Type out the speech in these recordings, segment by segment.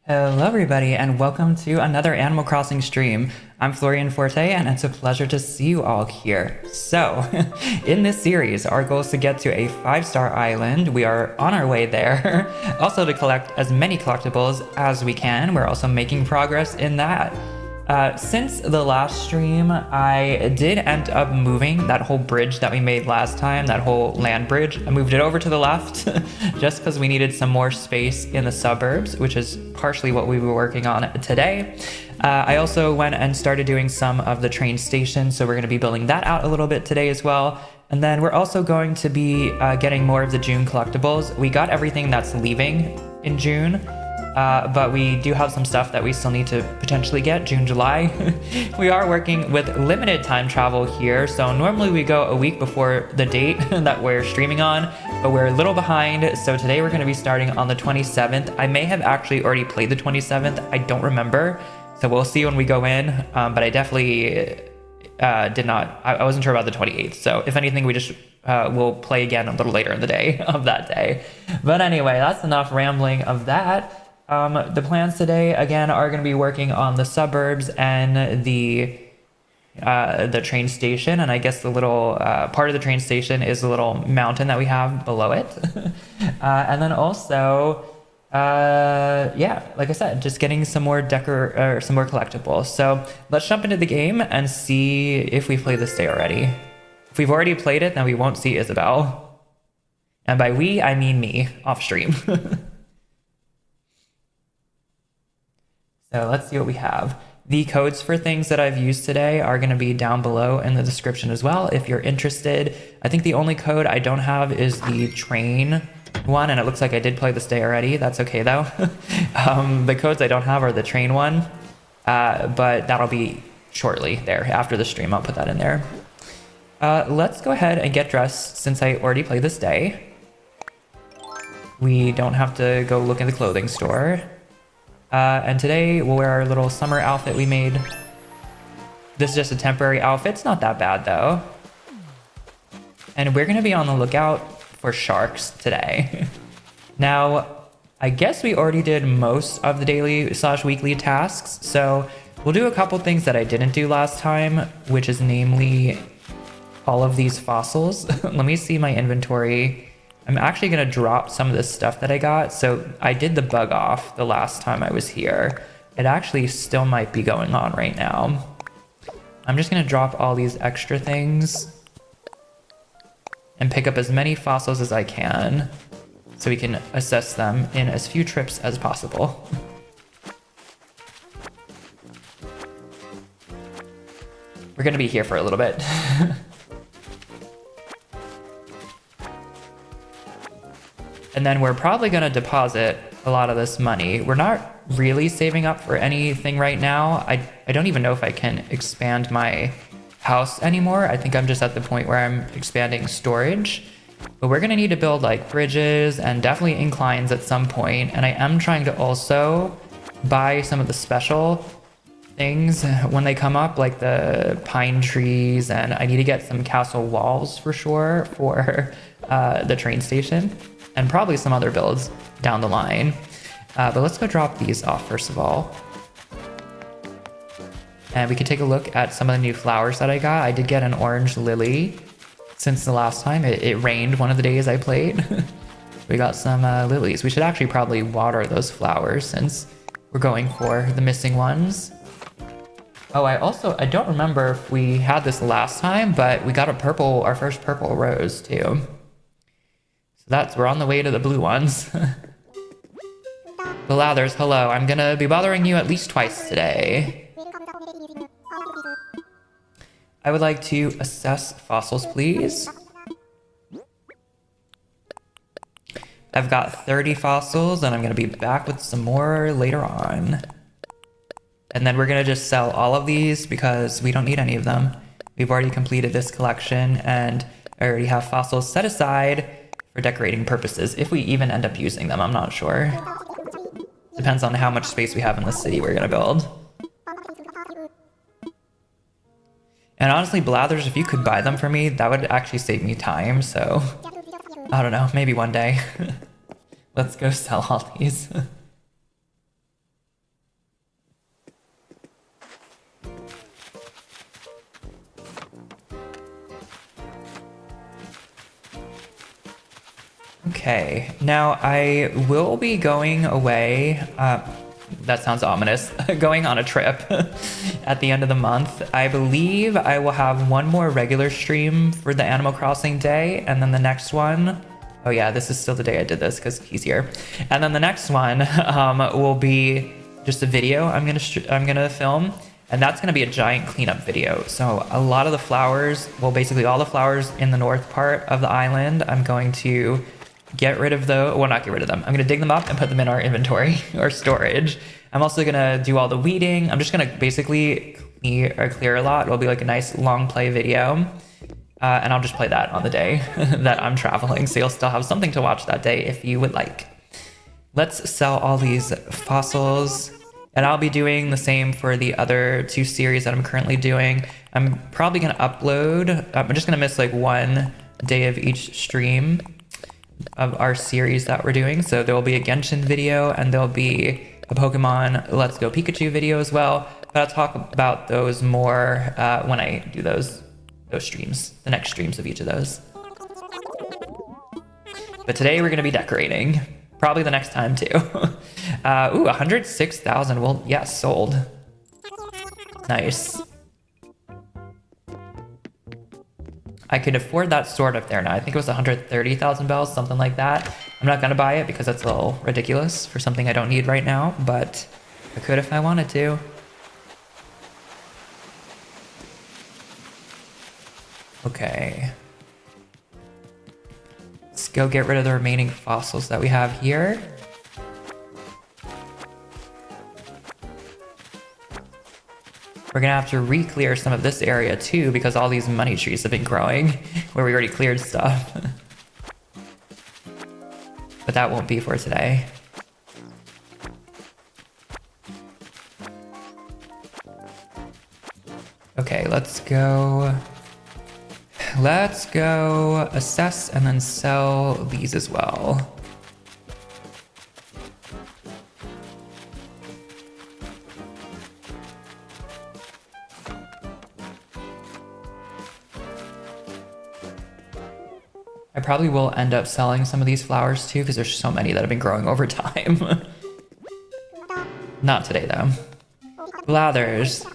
Hello everybody and welcome to another Animal Crossing stream. I'm florianxforte and it's a pleasure to see you all here. So, in this series, our goal is to get to a 5-star island. We are on our way there. Also to collect as many collectibles as we can. We're also making progress in that. Since the last stream, I did end up moving that whole bridge that we made last time, that whole land bridge. I moved it over to the left just because we needed some more space in the suburbs, which is partially what we were working on today. I also went and started doing some of the train station, so we're going to be building that out a little bit today as well. And then we're also going to be getting more of the June collectibles. We got everything that's leaving in June. But we do have some stuff that we still need to potentially get June, July. We are working with limited time travel here. So normally we go a week before the date that we're streaming on, but we're a little behind. So today we're going to be starting on the 27th. I may have actually already played the 27th. I don't remember. So we'll see when we go in. But I definitely did not. I wasn't sure about the 28th. So if anything, we just we'll play again a little later in the day of that day. But anyway, that's enough rambling of that. The plans today, again, are going to be working on the suburbs and the train station. And I guess the little part of the train station is the little mountain that we have below it. And then also, yeah, like I said, just getting some more some more collectibles. So let's jump into the game and see if we played this day already. If we've already played it, then we won't see Isabelle. And by we, I mean me, off stream. So let's see what we have. The codes for things that I've used today are going to be down below in the description as well if you're interested. I think the only code I don't have is the train one, and it looks like I did play this day already. That's okay though. The codes I don't have are the train one, but that'll be shortly there. After the stream, I'll put that in there. Let's go ahead and get dressed since I already played this day. We don't have to go look in the clothing store. And today we'll wear our little summer outfit we made. This is just a temporary outfit. It's not that bad though. And we're going to be on the lookout for sharks today. Now, I guess we already did most of the daily/weekly tasks. So we'll do a couple things that I didn't do last time, which is namely all of these fossils. Let me see my inventory. I'm actually going to drop some of this stuff that I got. So I did the bug off the last time I was here. It actually still might be going on right now. I'm just going to drop all these extra things and pick up as many fossils as I can so we can assess them in as few trips as possible. We're going to be here for a little bit. And then we're probably going to deposit a lot of this money. We're not really saving up for anything right now. I don't even know if I can expand my house anymore. I think I'm just at the point where I'm expanding storage. But we're going to need to build like bridges and definitely inclines at some point. And I am trying to also buy some of the special things when they come up, like the pine trees. And I need to get some castle walls for sure for the train station. And probably some other builds down the line. But let's go drop these off first of all. And we can take a look at some of the new flowers that I got. I did get an orange lily since the last time. It rained one of the days I played. We got some lilies. We should actually probably water those flowers since we're going for the missing ones. Oh, I don't remember if we had this last time, but we got our first purple rose too. We're on the way to the blue ones. Belathers, hello. I'm gonna be bothering you at least twice today. I would like to assess fossils, please. I've got 30 fossils, and I'm gonna be back with some more later on. And then we're gonna just sell all of these because we don't need any of them. We've already completed this collection, and I already have fossils set aside for decorating purposes, if we even end up using them. I'm not sure. Depends on how much space we have in the city we're gonna build. And honestly, Blathers, if you could buy them for me, that would actually save me time, so I don't know, maybe one day. Let's go sell all these. Okay, now I will be going away. That sounds ominous. Going on a trip at the end of the month. I believe I will have one more regular stream for the Animal Crossing day, and then the next one. Oh yeah, this is still the day I did this because he's here. And then the next one will be just a video I'm gonna film, and that's gonna be a giant cleanup video. So a lot of the flowers, well, basically all the flowers in the north part of the island, I'm going to get rid of those. Well, not get rid of them. I'm gonna dig them up and put them in our inventory or storage. I'm also gonna do all the weeding. I'm just gonna basically clear a lot. It'll be like a nice long play video. And I'll just play that on the day that I'm traveling. So you'll still have something to watch that day if you would like. Let's sell all these fossils. And I'll be doing the same for the other 2 series that I'm currently doing. I'm probably gonna upload. I'm just gonna miss like one day of each stream of our series that we're doing. So there will be a Genshin video and there'll be a Pokemon Let's Go Pikachu video as well. But I'll talk about those more when I do those streams, the next streams of each of those. But today we're gonna be decorating. Probably the next time too. Ooh, 106,000. Well, yeah, sold. Nice. I could afford that sword up there now. I think it was 130,000 bells, something like that. I'm not gonna buy it because that's a little ridiculous for something I don't need right now, but I could if I wanted to. Okay. Let's go get rid of the remaining fossils that we have here. We're gonna have to re-clear some of this area too because all these money trees have been growing where we already cleared stuff. But that won't be for today. Okay, let's go assess and then sell these as well. I probably will end up selling some of these flowers too because there's so many that have been growing over time. Not today though. Blathers.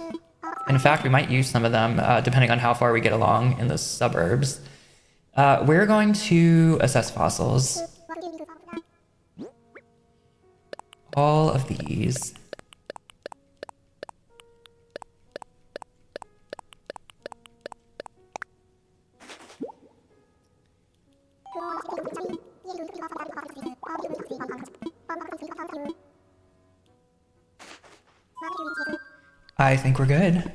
In fact, we might use some of them depending on how far we get along in the suburbs. We're going to assess fossils. All of these. I think we're good.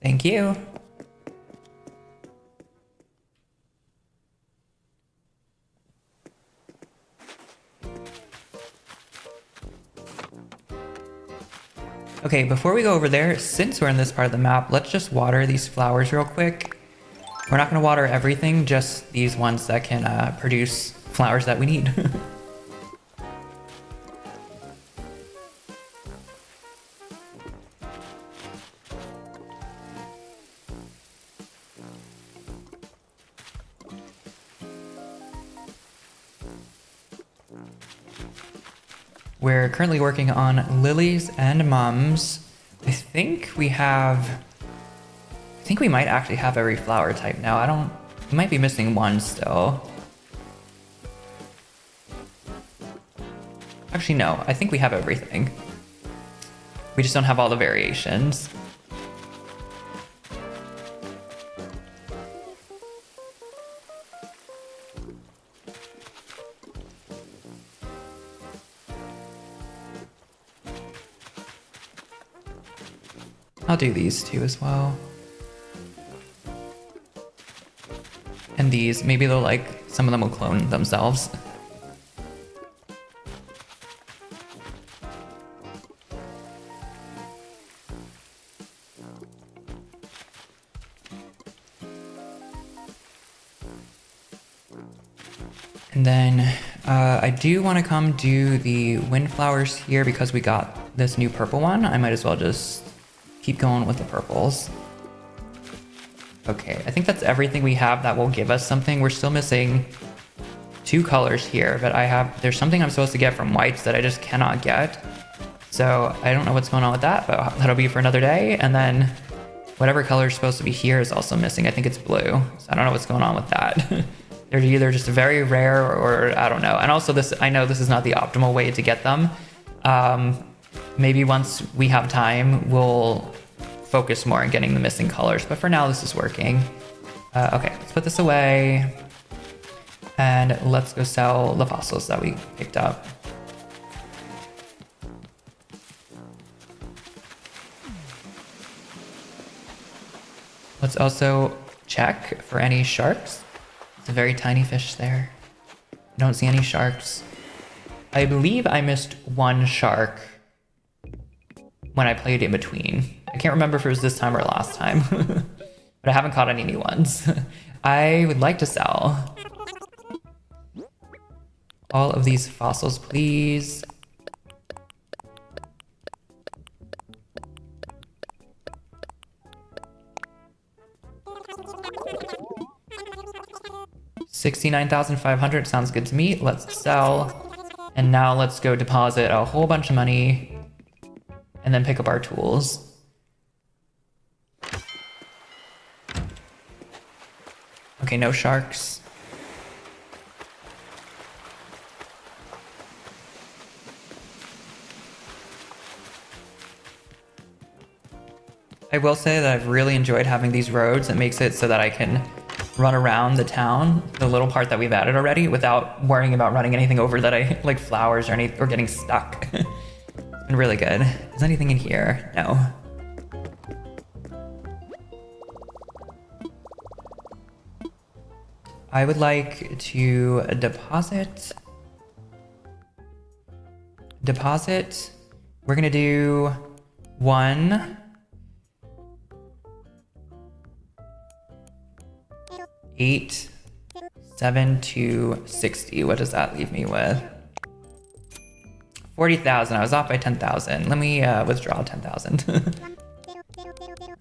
Thank you. Okay, before we go over there, since we're in this part of the map, let's just water these flowers real quick. We're not gonna water everything, just these ones that can produce flowers that we need. We're currently working on lilies and mums. I think we might actually have every flower type now. We might be missing one still. Actually, no, I think we have everything. We just don't have all the variations. I'll do these two as well. And these, maybe they'll some of them will clone themselves. And then I do want to come do the windflowers here because we got this new purple one. I might as well just keep going with the purples. Okay, I think that's everything we have that will give us something. We're still missing 2 colors here, but there's something I'm supposed to get from whites that I just cannot get. So I don't know what's going on with that, but that'll be for another day. And then whatever color is supposed to be here is also missing. I think it's blue. So I don't know what's going on with that. They're either just very rare or I don't know. And also I know this is not the optimal way to get them. Maybe once we have time, we'll focus more on getting the missing colors. But for now, this is working. Okay, let's put this away. And let's go sell the fossils that we picked up. Let's also check for any sharks. It's a very tiny fish there. I don't see any sharks. I believe I missed 1 shark when I played in between. I can't remember if it was this time or last time, but I haven't caught any new ones. I would like to sell all of these fossils, please. $69,500 sounds good to me. Let's sell. And now let's go deposit a whole bunch of money and then pick up our tools. Okay, no sharks. I will say that I've really enjoyed having these roads. It makes it so that I can run around the town, the little part that we've added already, without worrying about running anything over that I like flowers or getting stuck. It's been really good. Is anything in here? No. I would like to deposit. We're gonna do 1. 8, 7 to 60. What does that leave me with? 40,000. I was off by 10,000. Let me withdraw 10,000.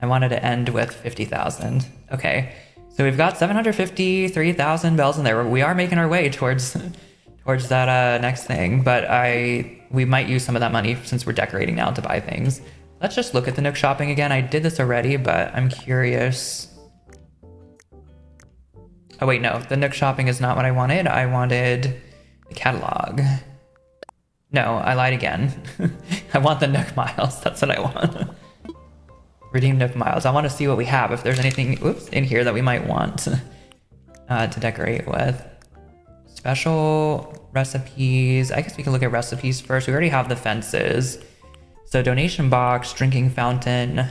I wanted to end with 50,000. Okay, so we've got 753,000 bells in there. We are making our way towards that next thing, but we might use some of that money since we're decorating now to buy things. Let's just look at the Nook shopping again. I did this already, but I'm curious. Oh wait, no, the Nook shopping is not what I wanted. I wanted the catalog. No, I lied again. I want the Nook miles. That's what I want. Redeem Nook miles. I want to see what we have. If there's anything in here that we might want to decorate with. Special recipes. I guess we can look at recipes first. We already have the fences. So donation box, drinking fountain.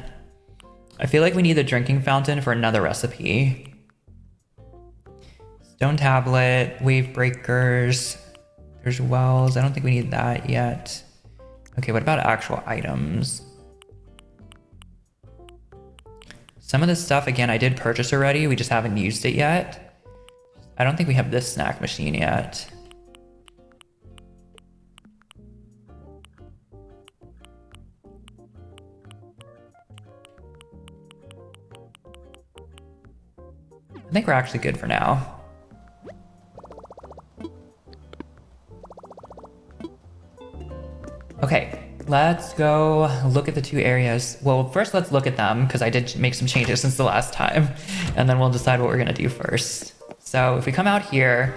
I feel like we need the drinking fountain for another recipe. Stone tablet, wave breakers, there's wells. I don't think we need that yet. Okay, what about actual items? Some of this stuff, again, I did purchase already. We just haven't used it yet. I don't think we have this snack machine yet. I think we're actually good for now. Okay, let's go look at the 2 areas. Well, first let's look at them because I did make some changes since the last time, and then we'll decide what we're gonna do first. So if we come out here,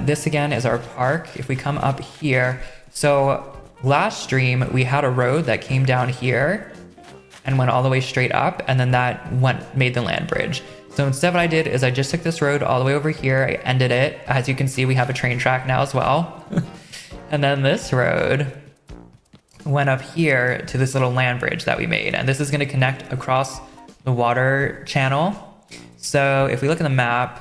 this again is our park. If we come up here, so last stream we had a road that came down here and went all the way straight up, and then that made the land bridge. So instead what I did is I just took this road all the way over here, I ended it. As you can see, we have a train track now as well. And then this road went up here to this little land bridge that we made, and this is going to connect across the water channel. So if we look at the map,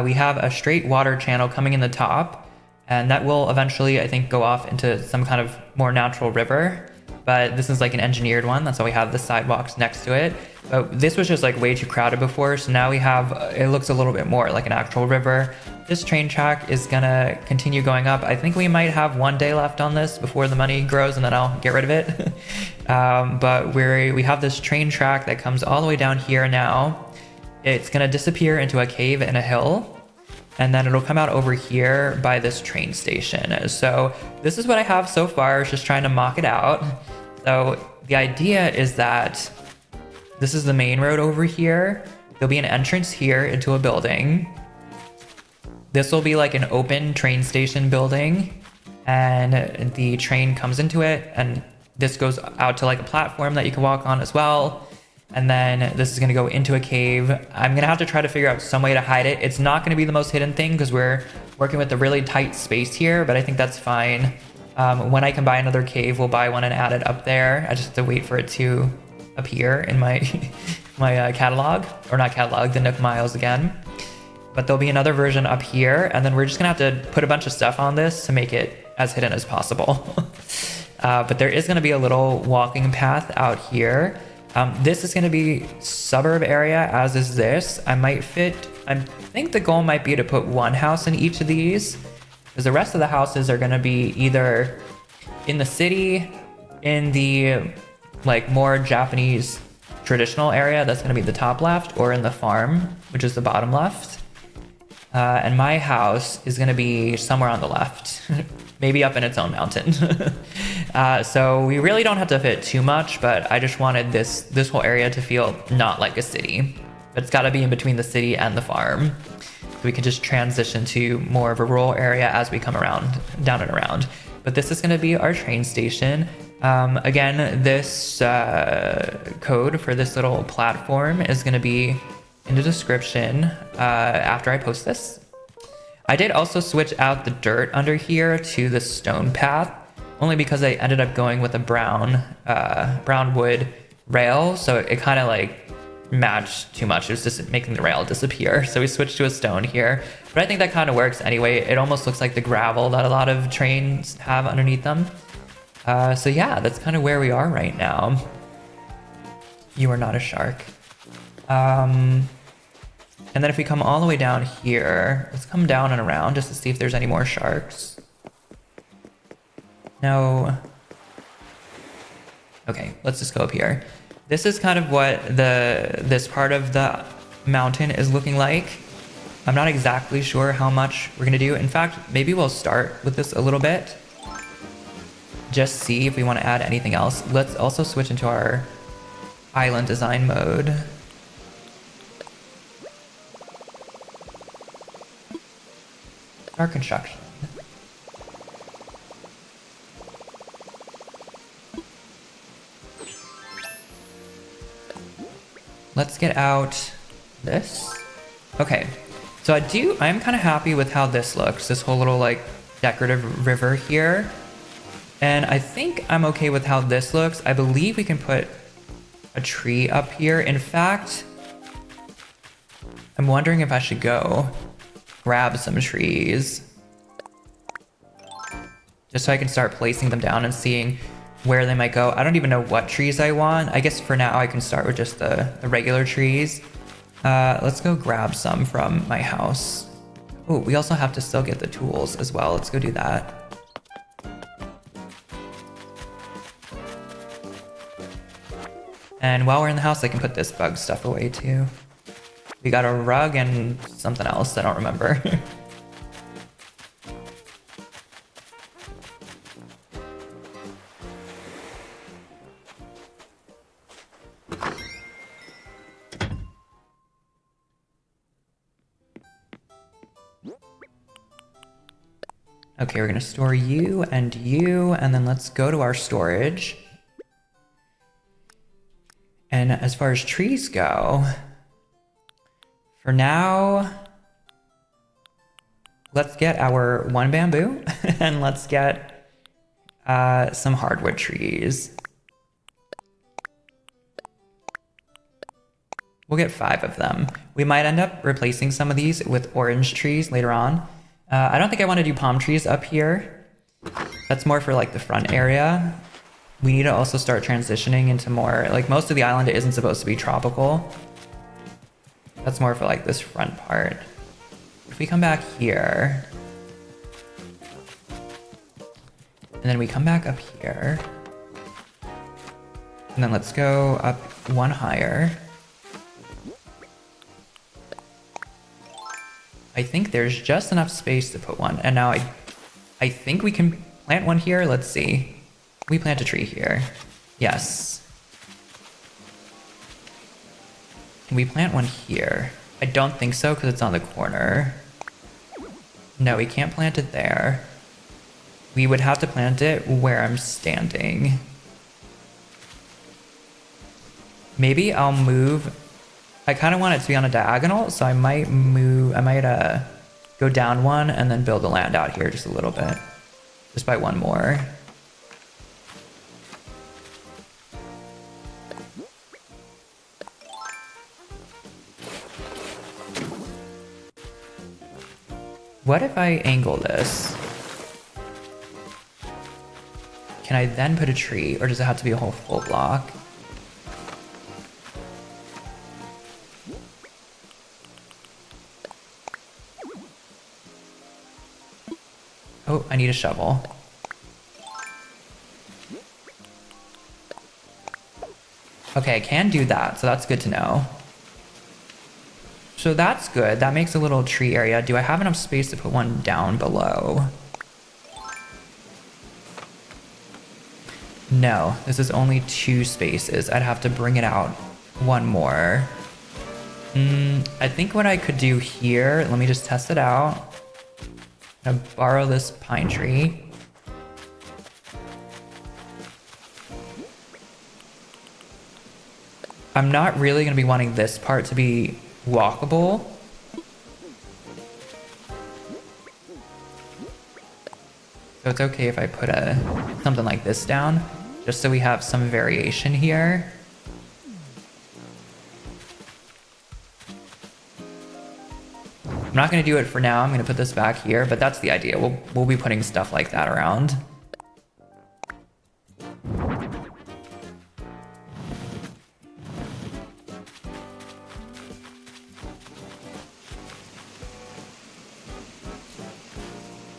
we have a straight water channel coming in the top, and that will eventually, I think, go off into some kind of more natural river. But this is like an engineered one. That's why we have the sidewalks next to it. But this was just like way too crowded before. So now we have, it looks a little bit more like an actual river. This train track is gonna continue going up. I think we might have 1 day left on this before the money grows, and then I'll get rid of it. But we have this train track that comes all the way down here now. it's gonna disappear into a cave in a hill, and then it'll come out over here by this train station. So this is what I have so far, just trying to mock it out. So the idea is that this is the main road over here. There'll be an entrance here into a building. This will be like an open train station building, and the train comes into it, and this goes out to like a platform that you can walk on as well. And then this is gonna go into a cave. I'm gonna have to try to figure out some way to hide it. It's not gonna be the most hidden thing because we're working with a really tight space here, but I think that's fine. When I can buy another cave, we'll buy one and add it up there. I just have to wait for it to appear in my my catalog, or not catalog, the Nook Miles again. But there'll be another version up here, and then we're just gonna have to put a bunch of stuff on this to make it as hidden as possible. But there is gonna be a little walking path out here. This is gonna be suburb area, as is this. I think the goal might be to put one house in each of these, because the rest of the houses are gonna be either in the city, in the like more Japanese traditional area, that's gonna be the top left, or in the farm, which is the bottom left. And my house is gonna be somewhere on the left, maybe up in its own mountain. So we really don't have to fit too much, but I just wanted this whole area to feel not like a city, but it's gotta be in between the city and the farm. So we can just transition to more of a rural area as we come around, down and around. But this is gonna be our train station. Again, this code for this little platform is gonna be in the description after I post this. I did also switch out the dirt under here to the stone path, only because I ended up going with a brown wood rail, so it kind of like matched too much. It was just making the rail disappear, so we switched to a stone here. But I think that kind of works anyway. It almost looks like the gravel that a lot of trains have underneath them. So yeah, that's kind of where we are right now. You are not a shark. And then if we come all the way down here, let's come down and around just to see if there's any more sharks. No. Okay, let's just go up here. This is kind of what this part of the mountain is looking like. I'm not exactly sure how much we're gonna do. In fact, maybe we'll start with this a little bit. Just see if we want to add anything else. Let's also switch into our island design mode. Our construction. Let's get out this. Okay, so I'm kind of happy with how this looks, this whole little like decorative river here. And I think I'm okay with how this looks. I believe we can put a tree up here. In fact, I'm wondering if I should go grab some trees just so I can start placing them down and seeing where they might go. I don't even know what trees I want. I guess for now I can start with just the regular trees. Let's go grab some from my house. Oh, we also have to still get the tools as well. Let's go do that. And while we're in the house, I can put this bug stuff away too. We got a rug and something else, I don't remember. Okay, we're gonna store you, and then let's go to our storage. And as far as trees go, for now, let's get our one bamboo and let's get some hardwood trees. We'll get 5 of them. We might end up replacing some of these with orange trees later on. I don't think I want to do palm trees up here. That's more for like the front area. We need to also start transitioning into more, like most of the island isn't supposed to be tropical. That's more for like this front part. If we come back here, and then we come back up here, and then let's go up one higher. I think there's just enough space to put one. And now I think we can plant one here. Let's see. We plant a tree here. Yes. Can we plant one here? I don't think so because it's on the corner. No, we can't plant it there. We would have to plant it where I'm standing. Maybe I'll move. I kind of want it to be on a diagonal, so I might go down one and then build the land out here just a little bit. Just by one more. What if I angle this? Can I then put a tree, or does it have to be a whole full block? Oh, I need a shovel. Okay, I can do that, so that's good to know. So that's good. That makes a little tree area. Do I have enough space to put one down below? No, this is only 2 spaces. I'd have to bring it out one more. I think what I could do here, let me just test it out. I'm gonna borrow this pine tree. I'm not really gonna be wanting this part to be walkable. So it's okay if I put something like this down, just so we have some variation here. I'm not gonna do it for now. I'm gonna put this back here, but that's the idea. We'll be putting stuff like that around.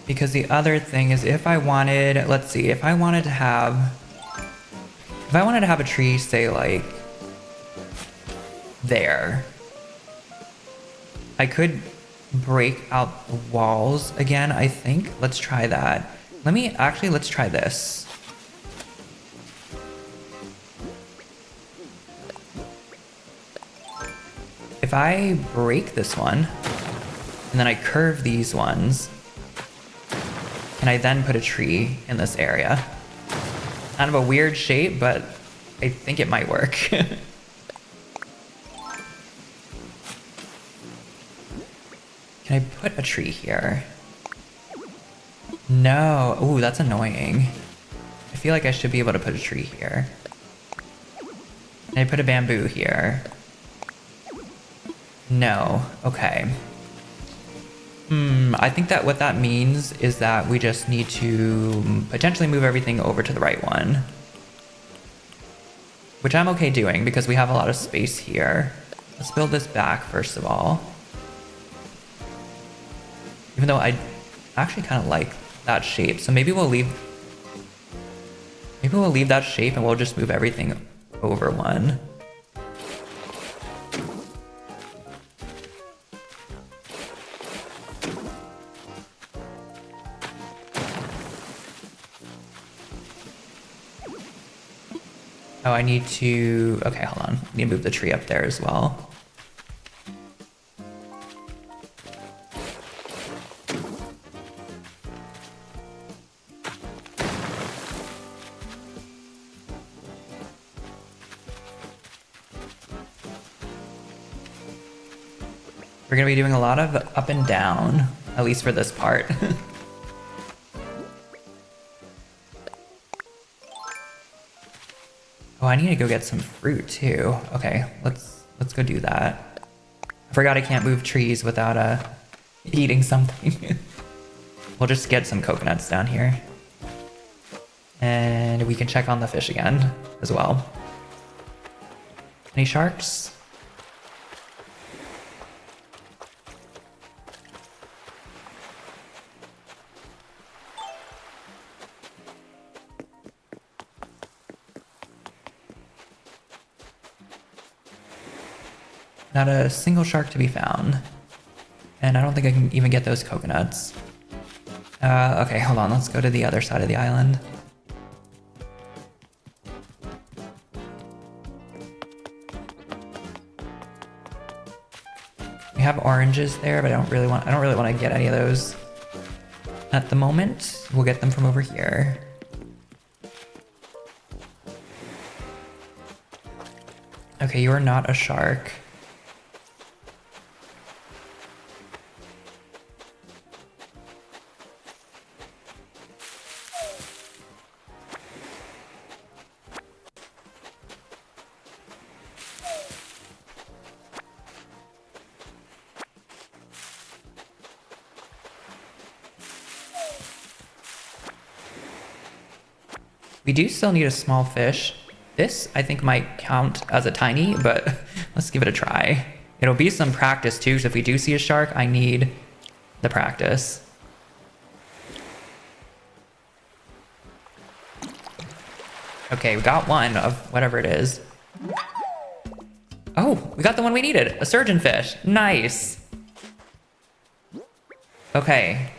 Because the other thing is if I wanted, let's see, if I wanted to have a tree, say like there, I could break out the walls again, I think. Let's try that. Let's try this. If I break this one, and then I curve these ones, can I then put a tree in this area? Kind of a weird shape, but I think it might work. Can I put a tree here? No. Ooh, that's annoying. I feel like I should be able to put a tree here. Can I put a bamboo here? No. Okay. I think that what that means is that we just need to potentially move everything over to the right one. Which I'm okay doing because we have a lot of space here. Let's build this back first of all. Even though I actually kind of like that shape. So maybe we'll leave that shape and we'll just move everything over one. Oh, I need to, okay, hold on. I need to move the tree up there as well. We're gonna be doing a lot of up and down, at least for this part. Oh, I need to go get some fruit too. Okay, let's go do that. I forgot I can't move trees without eating something. We'll just get some coconuts down here. And we can check on the fish again as well. Any sharks? Not a single shark to be found. And I don't think I can even get those coconuts. Okay, hold on. Let's go to the other side of the island. We have oranges there, but I don't really want to get any of those at the moment. We'll get them from over here. Okay, you are not a shark. We do still need a small fish. This, I think, might count as a tiny, but let's give it a try. It'll be some practice, too, so if we do see a shark, I need the practice. Okay, we got one of whatever it is. Oh, we got the one we needed. A surgeonfish. Nice. Okay.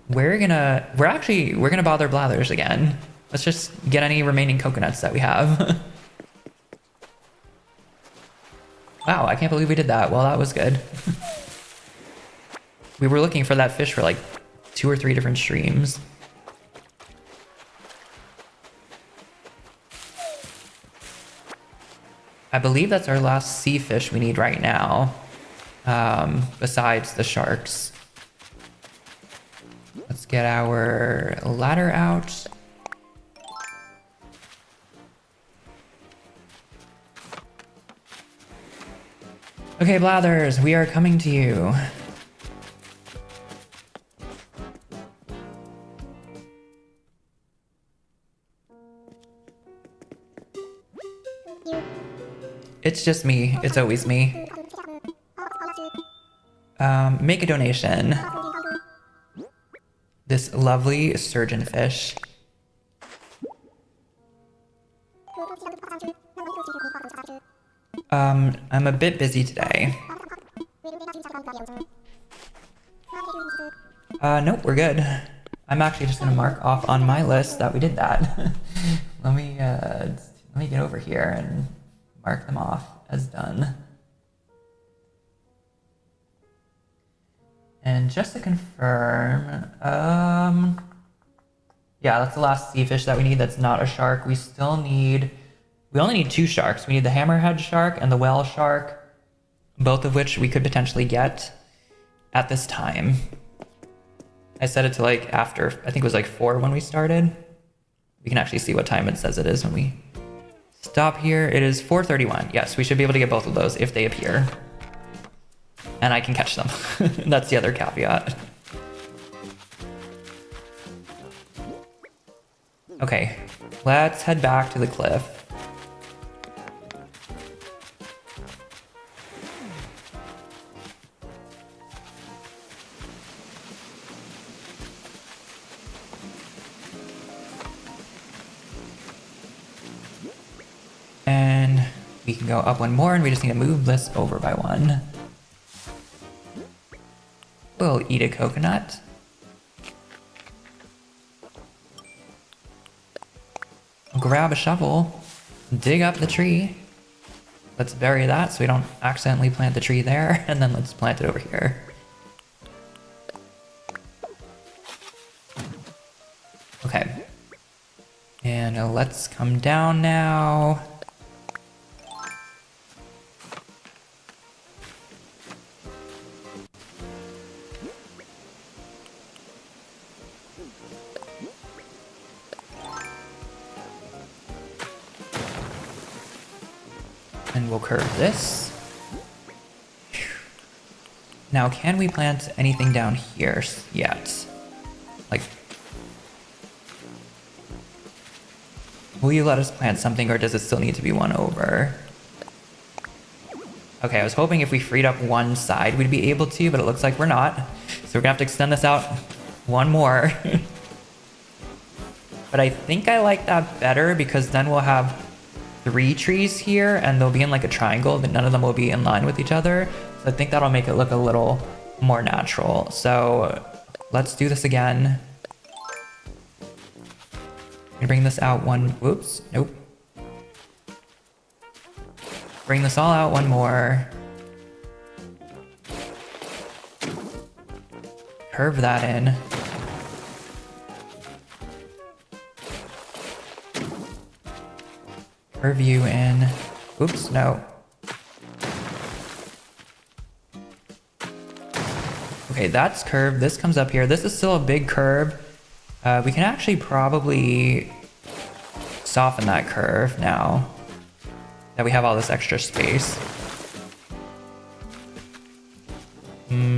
We're gonna bother Blathers again. Let's just get any remaining coconuts that we have. Wow, I can't believe we did that. Well, that was good. We were looking for that fish for like 2 or 3 different streams. I believe that's our last sea fish we need right now, besides the sharks. Let's get our ladder out. Okay, Blathers, we are coming to you. It's just me. It's always me. Make a donation. This lovely surgeonfish. I'm a bit busy today. Nope, we're good. I'm actually just gonna mark off on my list that we did that. Let me get over here and mark them off as done. And just to confirm, yeah, that's the last sea fish that we need. That's not a shark. We only need 2 sharks. We need the hammerhead shark and the whale shark, both of which we could potentially get at this time. I set it to like after, I think it was like 4 when we started. We can actually see what time it says it is when we stop here. It is 4:31. Yes, we should be able to get both of those if they appear. And I can catch them. That's the other caveat. Okay, let's head back to the cliff. And we can go up one more, and we just need to move this over by 1. We'll eat a coconut. Grab a shovel, dig up the tree. Let's bury that so we don't accidentally plant the tree there, and then let's plant it over here. Okay. And let's come down now. And we'll curve this. Now, can we plant anything down here yet? Like, will you let us plant something, or does it still need to be one over? Okay, I was hoping if we freed up one side we'd be able to, but it looks like we're not. So we're gonna have to extend this out one more. But I think I like that better, because then we'll have 3 trees here, and they'll be in like a triangle, but none of them will be in line with each other. So I think that'll make it look a little more natural. So let's do this again. Bring this out one, whoops, nope. Bring this all out one more. Curve that in. Curve you in. Oops, no. Okay, that's curved. This comes up here. This is still a big curve. We can actually probably soften that curve now that we have all this extra space.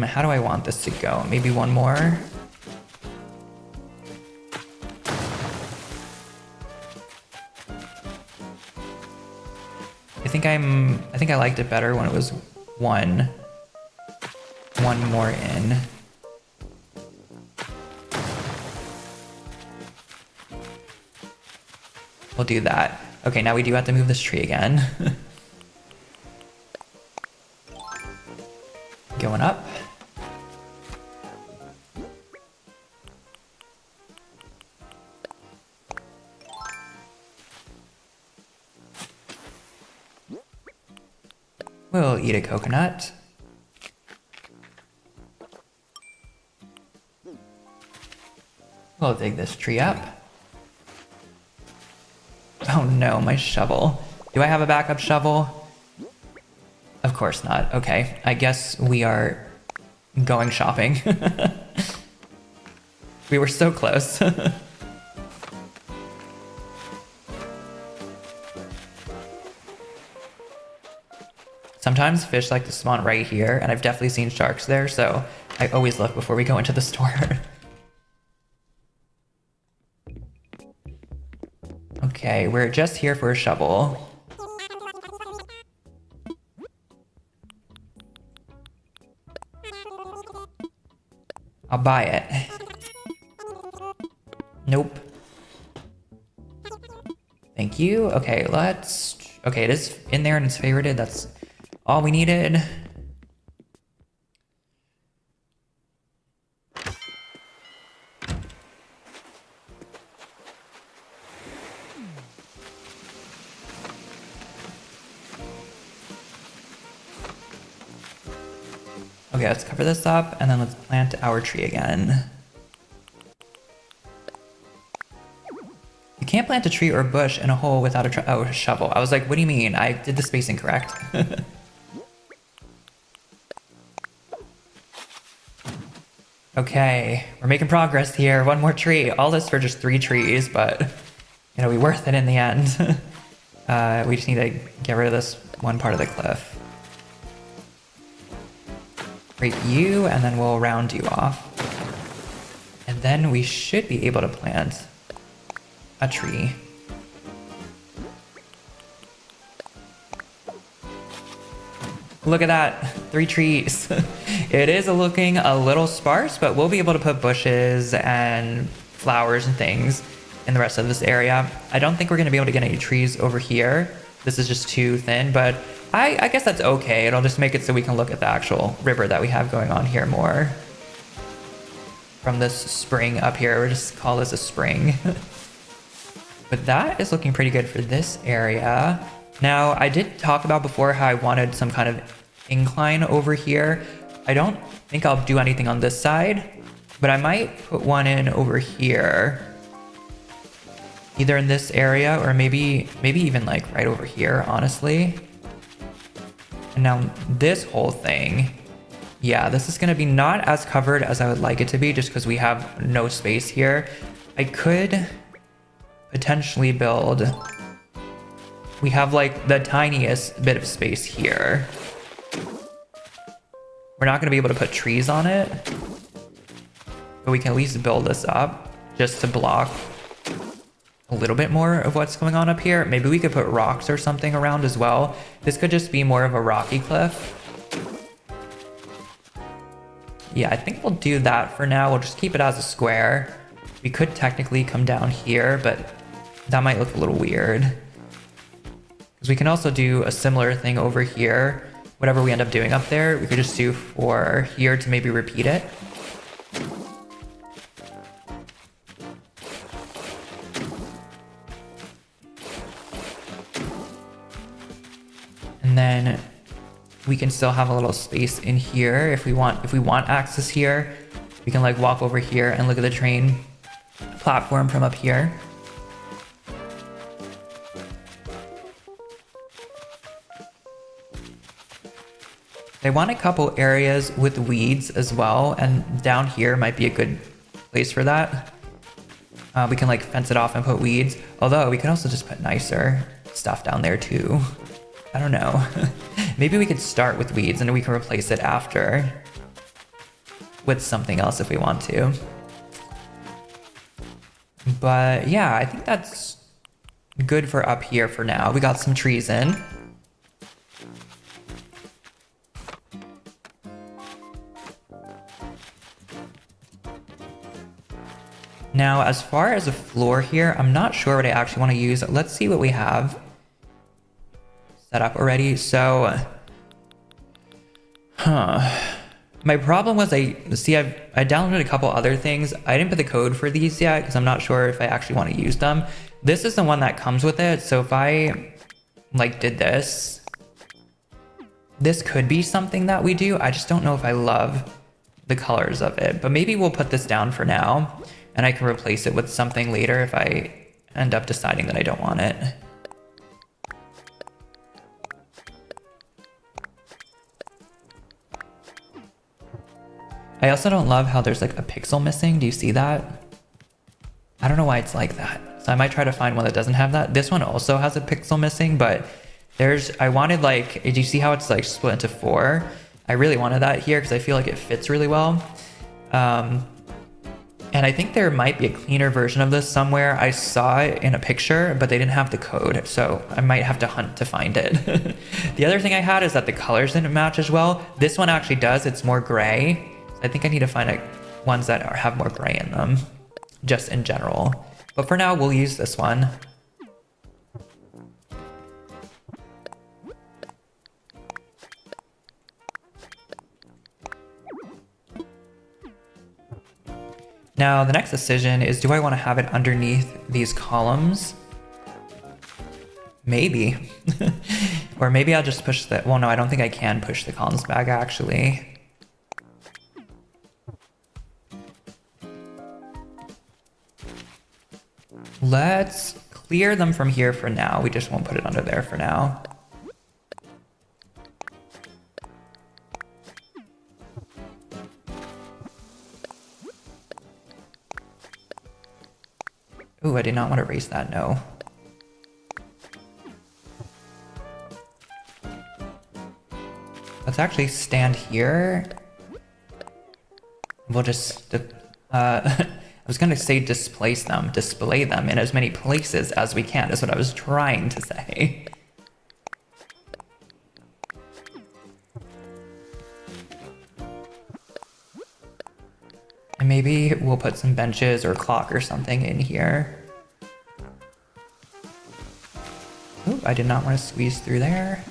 How do I want this to go? Maybe one more? I think I liked it better when it was one more in. We'll do that. Okay, now we do have to move this tree again. Going up. We'll eat a coconut. We'll dig this tree up. Oh no, my shovel. Do I have a backup shovel? Of course not. Okay, I guess we are going shopping. We were so close. Sometimes fish like to spawn right here, and I've definitely seen sharks there, so I always look before we go into the store. Okay, we're just here for a shovel. I'll buy it. Nope. Thank you. Okay, let's... Okay, it is in there and it's favorited. That's all we needed. Okay, let's cover this up and then let's plant our tree again. You can't plant a tree or a bush in a hole without a shovel. I was like, what do you mean? I did the spacing correct. Okay, we're making progress here. One more tree. All this for just 3 trees, but it'll be worth it in the end. We just need to get rid of this one part of the cliff. Break you, and then we'll round you off. And then we should be able to plant a tree. Look at that, 3 trees. It is looking a little sparse, but we'll be able to put bushes and flowers and things in the rest of this area. I don't think we're gonna be able to get any trees over here. This is just too thin, but I guess that's okay. It'll just make it so we can look at the actual river that we have going on here more. From this spring up here, we'll just call this a spring. But that is looking pretty good for this area. Now, I did talk about before how I wanted some kind of incline over here. I don't think I'll do anything on this side, but I might put one in over here. Either in this area or maybe even like right over here, honestly. And now this whole thing, yeah, this is gonna be not as covered as I would like it to be just because we have no space here. I could potentially build, we have like the tiniest bit of space here. We're not gonna be able to put trees on it, but we can at least build this up just to block a little bit more of what's going on up here. Maybe we could put rocks or something around as well. This could just be more of a rocky cliff. Yeah, I think we'll do that for now. We'll just keep it as a square. We could technically come down here, but that might look a little weird. Because we can also do a similar thing over here. whatever we end up doing up there, we could just do for here to maybe repeat it. And then we can still have a little space in here if we want access here. We can like walk over here and look at the train platform from up here. I want a couple areas with weeds as well, and down here might be a good place for that. We can like fence it off and put weeds, although we could also just put nicer stuff down there too. I don't know. Maybe we could start with weeds and we can replace it after with something else if we want to. But yeah, I think that's good for up here for now. We got some trees in. Now, as far as a floor here, I'm not sure what I actually want to use. Let's see what we have set up already. So, my problem was I downloaded a couple other things. I didn't put the code for these yet because I'm not sure if I actually want to use them. This is the one that comes with it. So if I like did this could be something that we do. I just don't know if I love the colors of it, but maybe we'll put this down for now and I can replace it with something later if I end up deciding that I don't want it. I also don't love how there's like a pixel missing. Do you see that? I don't know why it's like that. So I might try to find one that doesn't have that. This one also has a pixel missing, but I wanted like, do you see how it's like split into 4? I really wanted that here because I feel like it fits really well. And I think there might be a cleaner version of this somewhere. I saw it in a picture, but they didn't have the code, so I might have to hunt to find it. The other thing I had is that the colors didn't match as well. This one actually does, it's more gray. I think I need to find ones that have more gray in them, just in general. But for now, we'll use this one. Now, the next decision is, do I want to have it underneath these columns? Maybe. Or maybe I'll just push well, no, I don't think I can push the columns back, actually. Let's clear them from here for now. We just won't put it under there for now. Ooh, I did not want to erase that, no. Let's actually stand here. We'll just, I was going to say display them in as many places as we can, is what I was trying to say. And maybe we'll put some benches or clock or something in here. Ooh, I did not want to squeeze through there.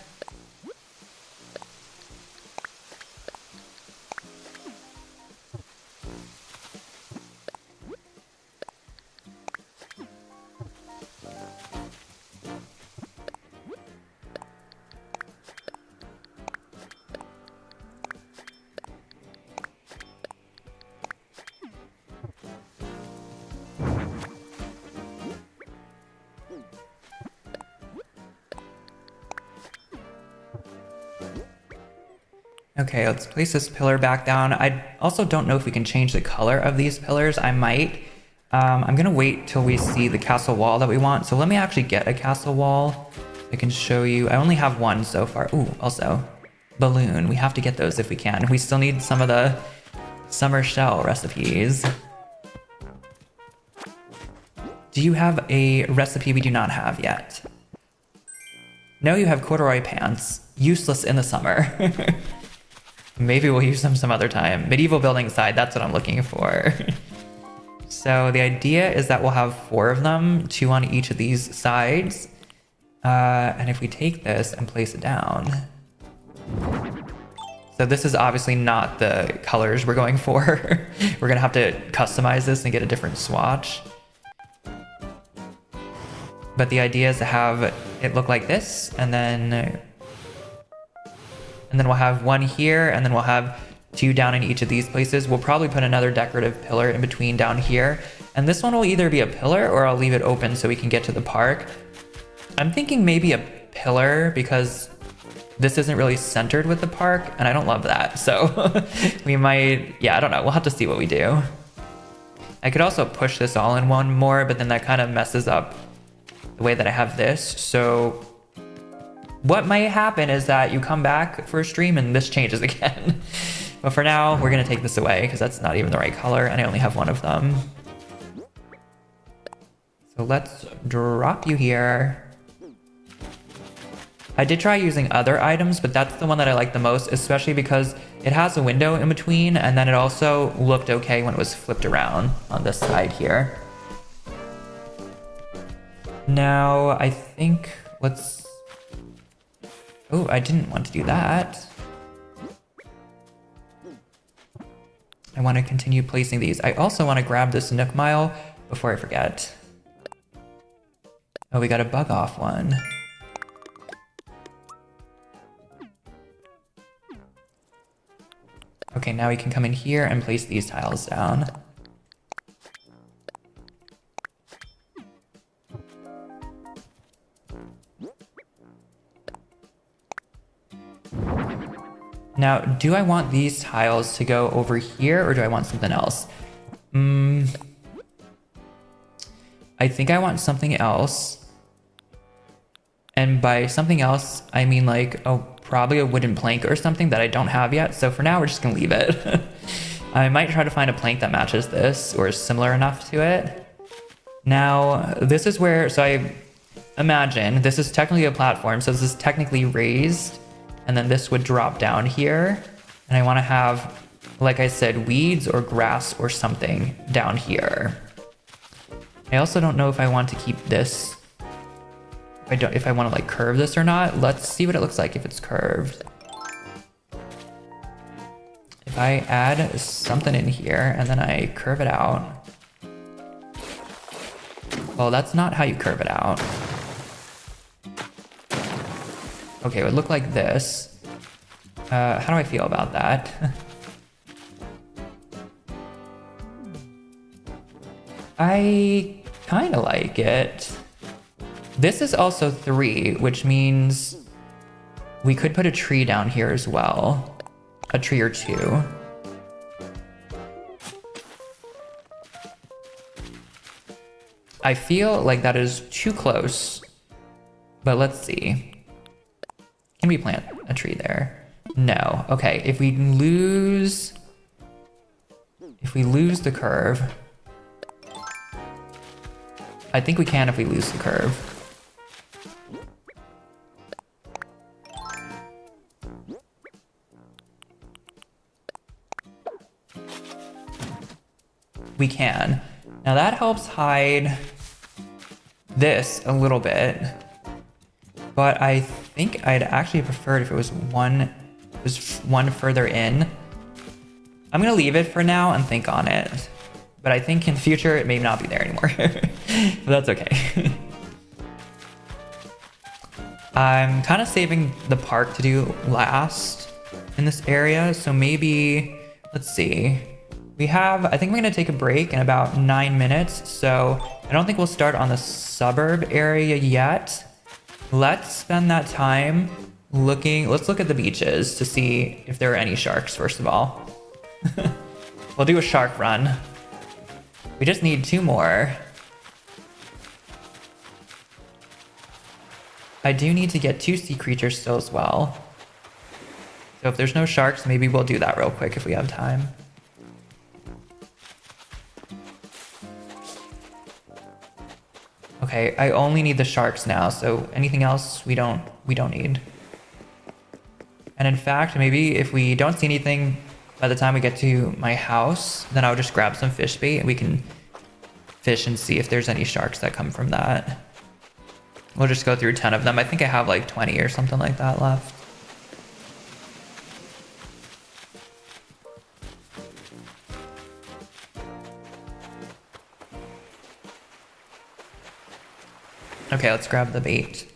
Okay, let's place this pillar back down. I also don't know if we can change the color of these pillars. I might. I'm gonna wait till we see the castle wall that we want. So let me actually get a castle wall. I can show you. I only have one so far. Ooh, also balloon. We have to get those if we can. We still need some of the summer shell recipes. Do you have a recipe we do not have yet? No, you have corduroy pants. Useless in the summer. Maybe we'll use them some other time. Medieval building side, that's what I'm looking for. So the idea is that we'll have 4 of them, 2 on each of these sides. And if we take this and place it down, So this is obviously not the colors we're going for. We're gonna have to customize this and get a different swatch. But the idea is to have it look like this, and then we'll have one here, and then we'll have two down in each of these places. We'll probably put another decorative pillar in between down here. And this one will either be a pillar or I'll leave it open so we can get to the park. I'm thinking maybe a pillar because this isn't really centered with the park, and I don't love that. So we might, yeah, I don't know. We'll have to see what we do. I could also push this all in one more, but then that kind of messes up the way that I have this. So what might happen is that you come back for a stream and this changes again. But for now, we're gonna take this away because that's not even the right color and I only have one of them. So let's drop you here. I did try using other items, but that's the one that I like the most, especially because it has a window in between, and then it also looked okay when it was flipped around on this side here. Now, I think let's... Oh, I didn't want to do that. I want to continue placing these. I also want to grab this Nook Mile before I forget. Oh, we got a bug off one. Okay, now we can come in here and place these tiles down. Now, do I want these tiles to go over here or do I want something else? I think I want something else. And by something else, I mean like, probably a wooden plank or something that I don't have yet. So for now, we're just gonna leave it. I might try to find a plank that matches this or is similar enough to it. Now, this is where, so I imagine this is technically a platform. So this is technically raised. And then this would drop down here. And I want to have, like I said, weeds or grass or something down here. I also don't know if I want to keep this. If I want to like curve this or not. Let's see what it looks like if it's curved. If I add something in here and then I curve it out. Well, that's not how you curve it out. Okay, it would look like this. How do I feel about that? I kind of like it. This is also 3, which means we could put a tree down here as well. A tree or 2. I feel like that is too close, but let's see. Can we plant a tree there? No. Okay, if we lose the curve, I think we can if we lose the curve. We can. Now that helps hide this a little bit. But I think I'd actually prefer it if it was one further in. I'm gonna leave it for now and think on it. But I think in the future it may not be there anymore. But that's okay. I'm kind of saving the park to do last in this area. So maybe, let's see. I think we're gonna take a break in about 9 minutes. So I don't think we'll start on the suburb area yet. Let's spend that time let's look at the beaches to see if there are any sharks, first of all. We'll do a shark run. We just need 2 more. I do need to get 2 sea creatures still as well. So if there's no sharks, maybe we'll do that real quick if we have time. Okay, I only need the sharks now, so anything else we don't need. And in fact, maybe if we don't see anything by the time we get to my house, then I'll just grab some fish bait and we can fish and see if there's any sharks that come from that. We'll just go through 10 of them. I think I have like 20 or something like that left. Okay, let's grab the bait.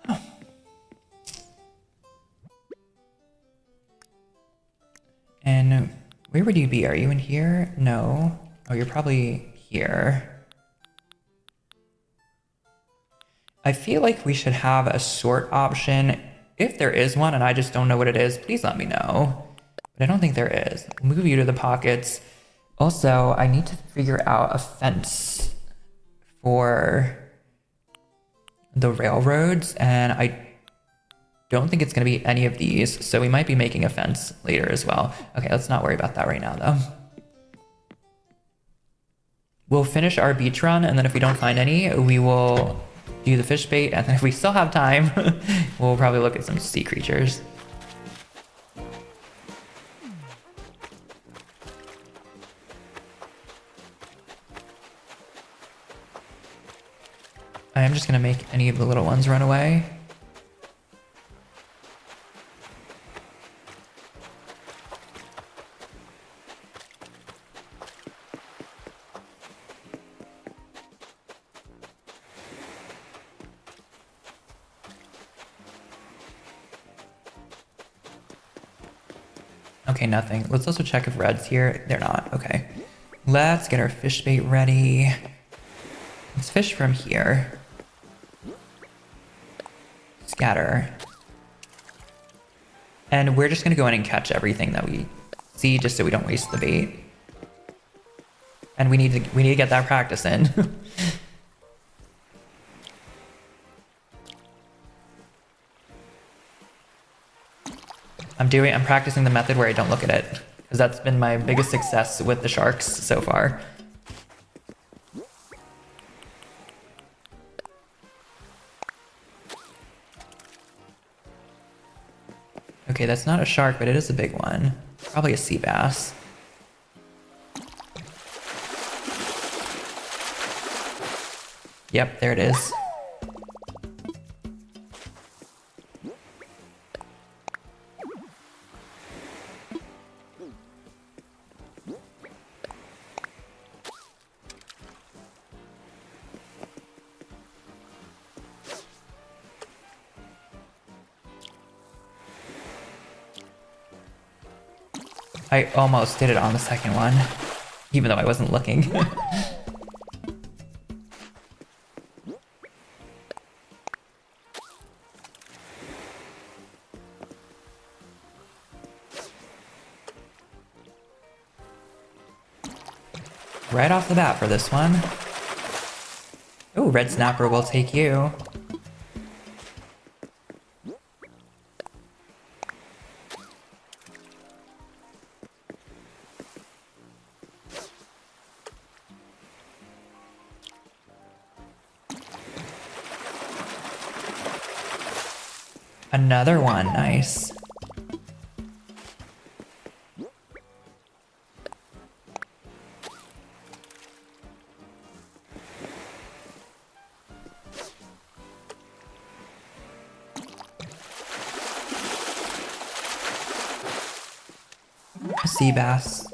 Oh. And where would you be? Are you in here? No. Oh, you're probably here. I feel like we should have a sort option. If there is one and I just don't know what it is, please let me know. But I don't think there is. Move you to the pockets. Also, I need to figure out a fence for the railroads, and I don't think it's going to be any of these, so we might be making a fence later as well. Okay, let's not worry about that right now, though. We'll finish our beach run, and then if we don't find any, we will do the fish bait, and then if we still have time, we'll probably look at some sea creatures. I am just gonna make any of the little ones run away. Okay, nothing. Let's also check if red's here. They're not. Okay. Let's get our fish bait ready. Let's fish from here. Scatter. And we're just gonna go in and catch everything that we see just so we don't waste the bait. And we need to get that practice in. I'm practicing the method where I don't look at it, because that's been my biggest success with the sharks so far. Okay, that's not a shark, but it is a big one. Probably a sea bass. Yep, there it is. I almost did it on the second one, even though I wasn't looking. Right off the bat for this one. Oh, red snapper will take you. Another one, nice. Sea bass.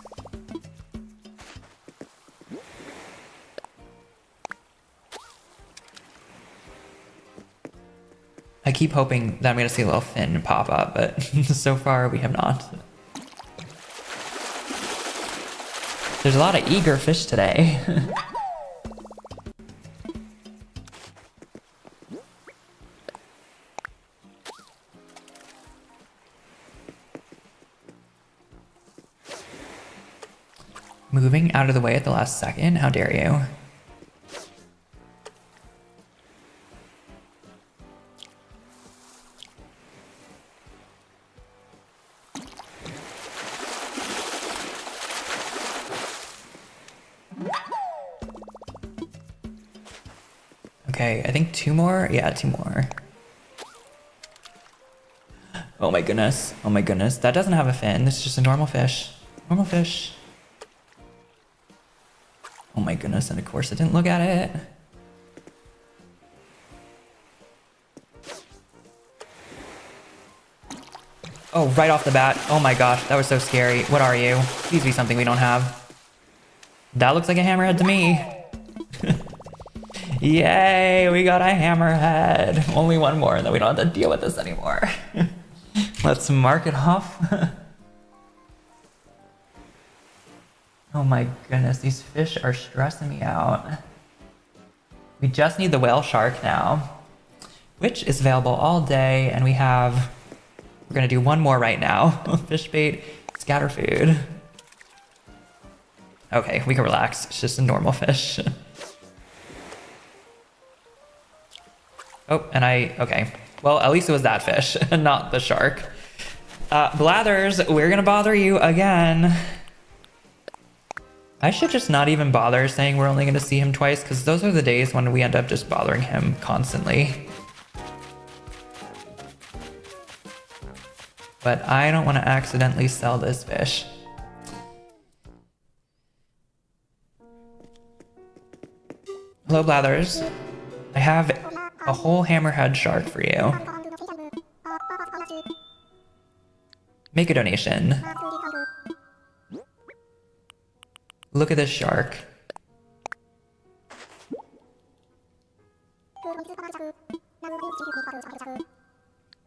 I keep hoping that I'm gonna see a little fin pop up, but so far we have not. There's a lot of eager fish today. Moving out of the way at the last second, how dare you? Okay, I think two more? Yeah, two more. Oh my goodness. Oh my goodness. That doesn't have a fin. This is just a normal fish. Normal fish. Oh my goodness, and of course I didn't look at it. Oh, right off the bat. Oh my gosh, that was so scary. What are you? Please be something we don't have. That looks like a hammerhead to me. Yay, we got a hammerhead. Only one more, and then we don't have to deal with this anymore. Let's mark it off. Oh my goodness, these fish are stressing me out. We just need the whale shark now, which is available all day, and we're gonna do one more right now. Fish bait, scatter food. Okay, we can relax. It's just a normal fish. Oh, and okay. Well, at least it was that fish, not the shark. Blathers, we're gonna bother you again. I should just not even bother saying we're only gonna see him twice, because those are the days when we end up just bothering him constantly. But I don't want to accidentally sell this fish. Hello, Blathers. I have a whole hammerhead shark for you. Make a donation. Look at this shark.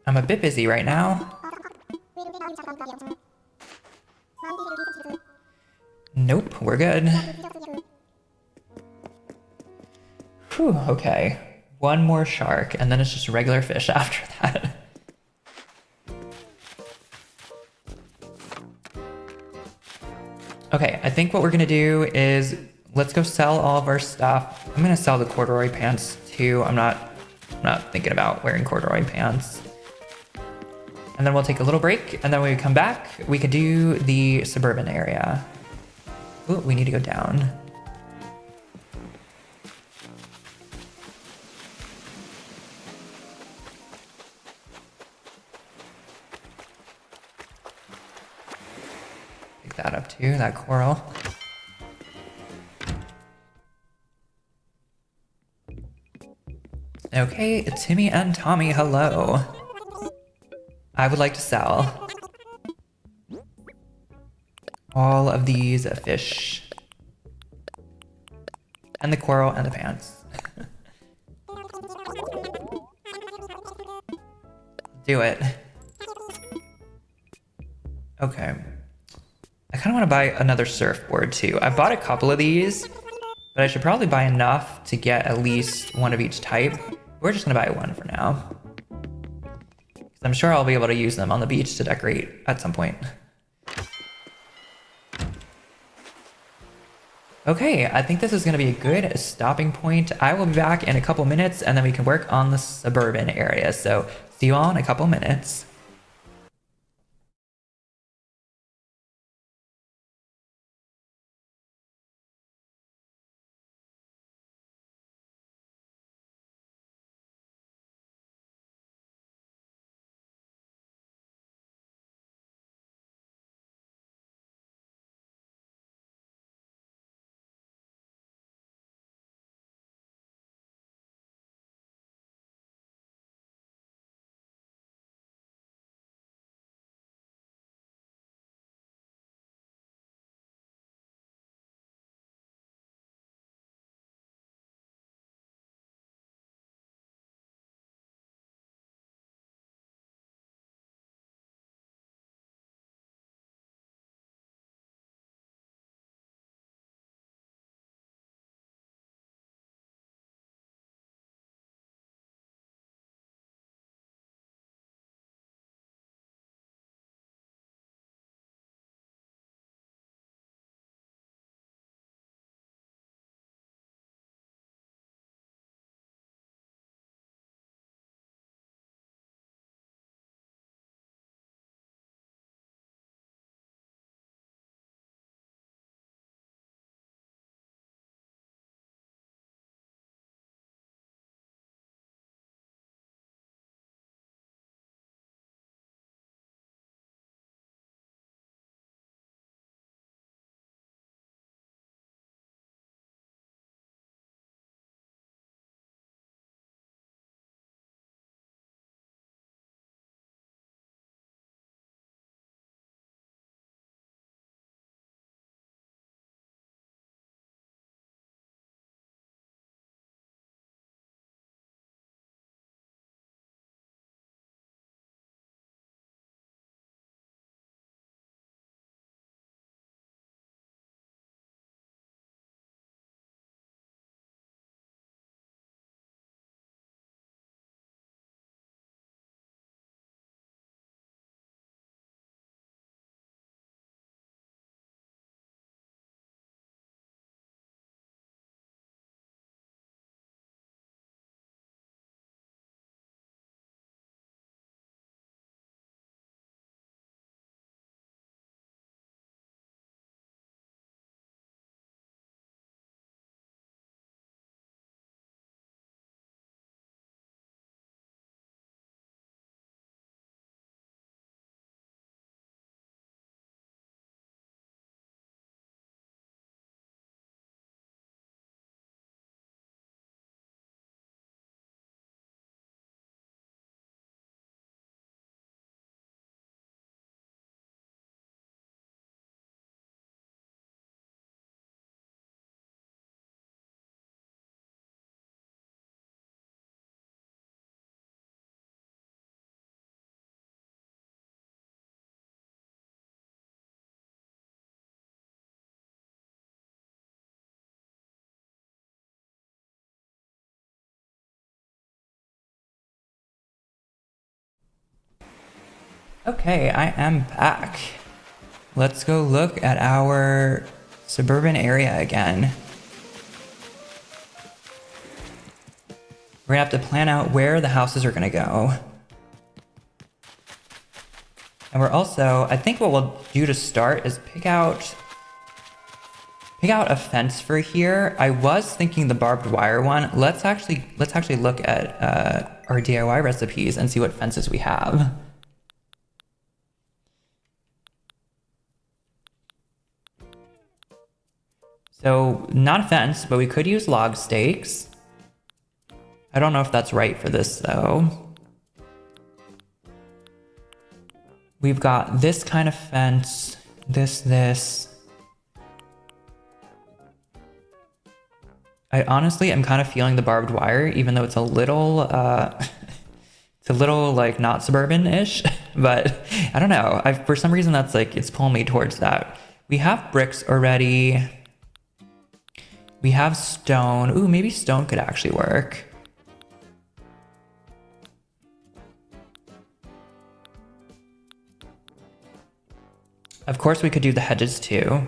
I'm a bit busy right now. Nope, we're good. Whew, okay. One more shark, and then it's just regular fish after that. Okay, I think what we're gonna do is let's go sell all of our stuff. I'm gonna sell the corduroy pants too. I'm not thinking about wearing corduroy pants. And then we'll take a little break, and then when we come back, we could do the suburban area. Ooh, we need to go down. Pick that up too, that coral. Okay, Timmy and Tommy, hello. I would like to sell all of these fish and the coral and the pants. Do it. Okay. I kind of want to buy another surfboard too. I bought a couple of these, but I should probably buy enough to get at least one of each type. We're just gonna buy one for now. I'm sure I'll be able to use them on the beach to decorate at some point. Okay, I think this is going to be a good stopping point. I will be back in a couple minutes, and then we can work on the suburban area. So see you all in a couple minutes. Okay, I am back. Let's go look at our suburban area again. We're gonna have to plan out where the houses are gonna go. And we're also, I think what we'll do to start is pick out a fence for here. I was thinking the barbed wire one. Let's actually look at our DIY recipes and see what fences we have. So not a fence, but we could use log stakes. I don't know if that's right for this though. We've got this kind of fence, this. I honestly am kind of feeling the barbed wire, even though it's a little, like not suburban-ish, but I don't know. For some reason that's like, it's pulling me towards that. We have bricks already. We have stone. Ooh, maybe stone could actually work. Of course, we could do the hedges too.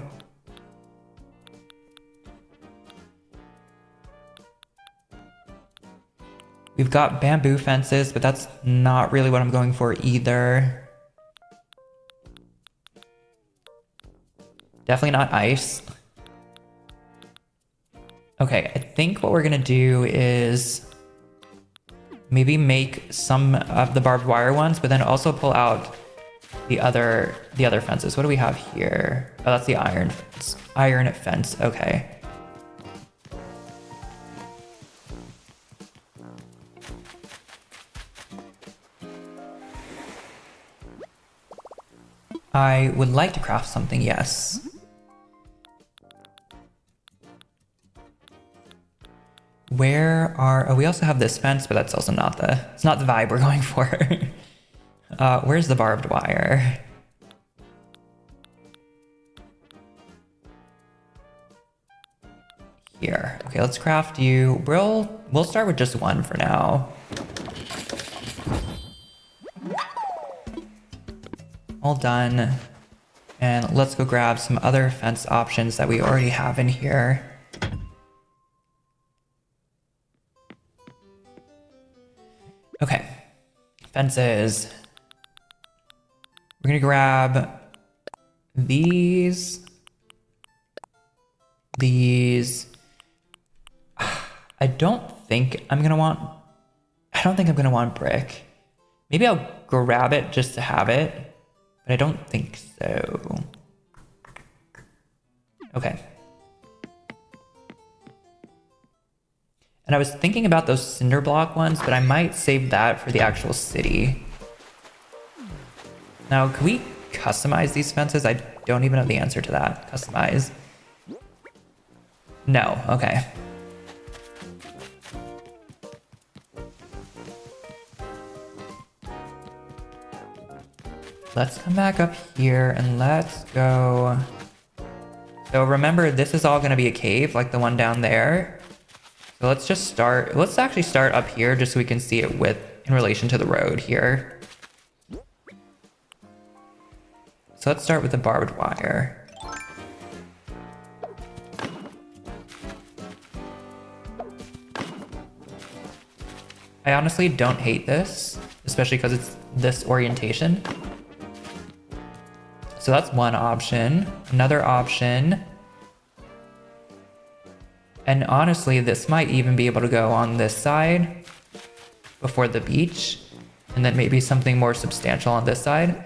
We've got bamboo fences, but that's not really what I'm going for either. Definitely not ice. Okay, I think what we're gonna do is maybe make some of the barbed wire ones, but then also pull out the other fences. What do we have here? Oh, that's the iron fence. Iron fence, okay. I would like to craft something, yes. Oh, we also have this fence, but that's also it's not the vibe we're going for. Where's the barbed wire? Here. Okay, let's craft you. We'll start with just one for now. All done. And let's go grab some other fence options that we already have in here. Okay, fences. We're gonna grab these. I don't think I'm gonna want brick. Maybe I'll grab it just to have it, but I don't think so. Okay. And I was thinking about those cinder block ones, but I might save that for the actual city. Now, can we customize these fences? I don't even know the answer to that. Customize. No, okay. Let's come back up here and let's go. So remember, this is all gonna be a cave like the one down there. So let's actually start up here just so we can see it in relation to the road here. So let's start with the barbed wire. I honestly don't hate this, especially because it's this orientation. So that's one option. Another option. And honestly, this might even be able to go on this side before the beach, and then maybe something more substantial on this side.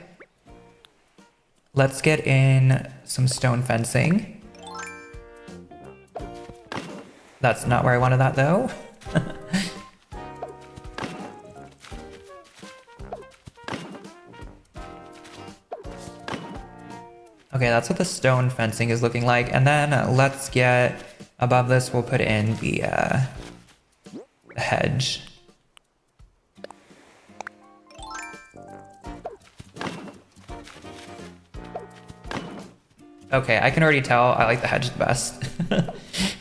Let's get in some stone fencing. That's not where I wanted that though. Okay, that's what the stone fencing is looking like. And then let's get above this, we'll put in the hedge. Okay, I can already tell I like the hedge the best.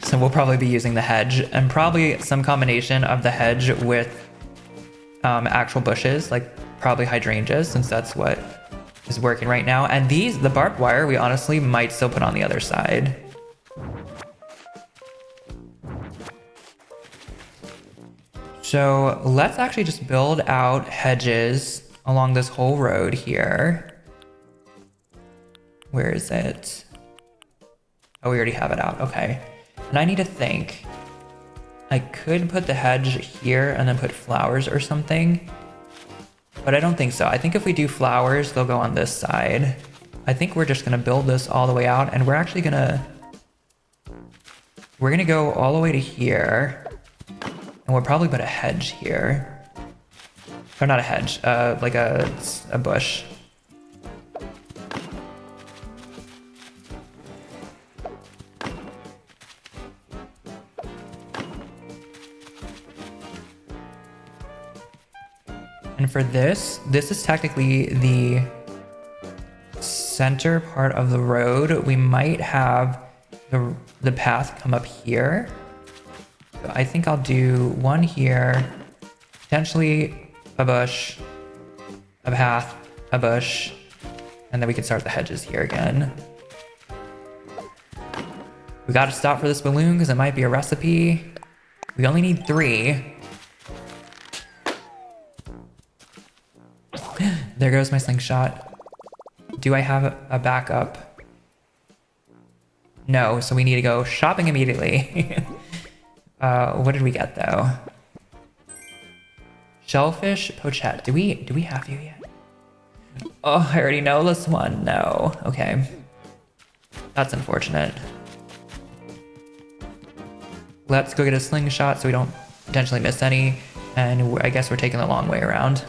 So we'll probably be using the hedge, and probably some combination of the hedge with actual bushes, like probably hydrangeas, since that's what is working right now. And the barbed wire, we honestly might still put on the other side. So let's actually just build out hedges along this whole road here. Where is it? Oh, we already have it out. Okay. And I need to think. I could put the hedge here and then put flowers or something. But I don't think so. I think if we do flowers, they'll go on this side. I think we're just going to build this all the way out. And we're actually going to... We're going to go all the way to here. And we'll probably put a hedge here. Or not a hedge, like a bush. And for this is technically the center part of the road. We might have the path come up here. So I think I'll do one here, potentially a bush, a path, a bush, and then we can start the hedges here again. We gotta stop for this balloon because it might be a recipe. We only need 3. There goes my slingshot. Do I have a backup? No, so we need to go shopping immediately. What did we get though? Shellfish pochette. Do we have you yet? Oh, I already know this one. No. Okay. That's unfortunate. Let's go get a slingshot so we don't potentially miss any. And I guess we're taking the long way around.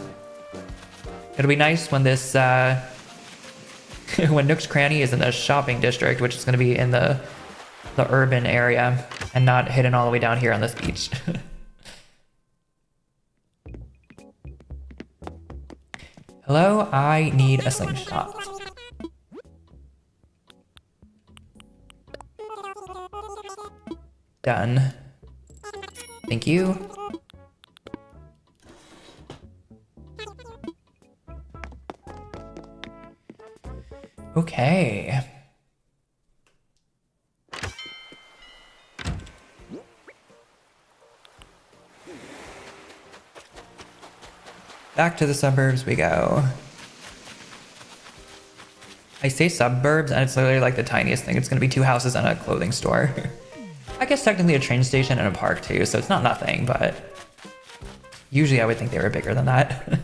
It'll be nice when this, when Nook's Cranny is in the shopping district, which is going to be in the urban area and not hidden all the way down here on this beach. Hello, I need a slingshot. Done. Thank you. Okay. Back to the suburbs we go. I say suburbs and it's literally like the tiniest thing. It's gonna be 2 houses and a clothing store. I guess technically a train station and a park too, so it's not nothing, but usually I would think they were bigger than that.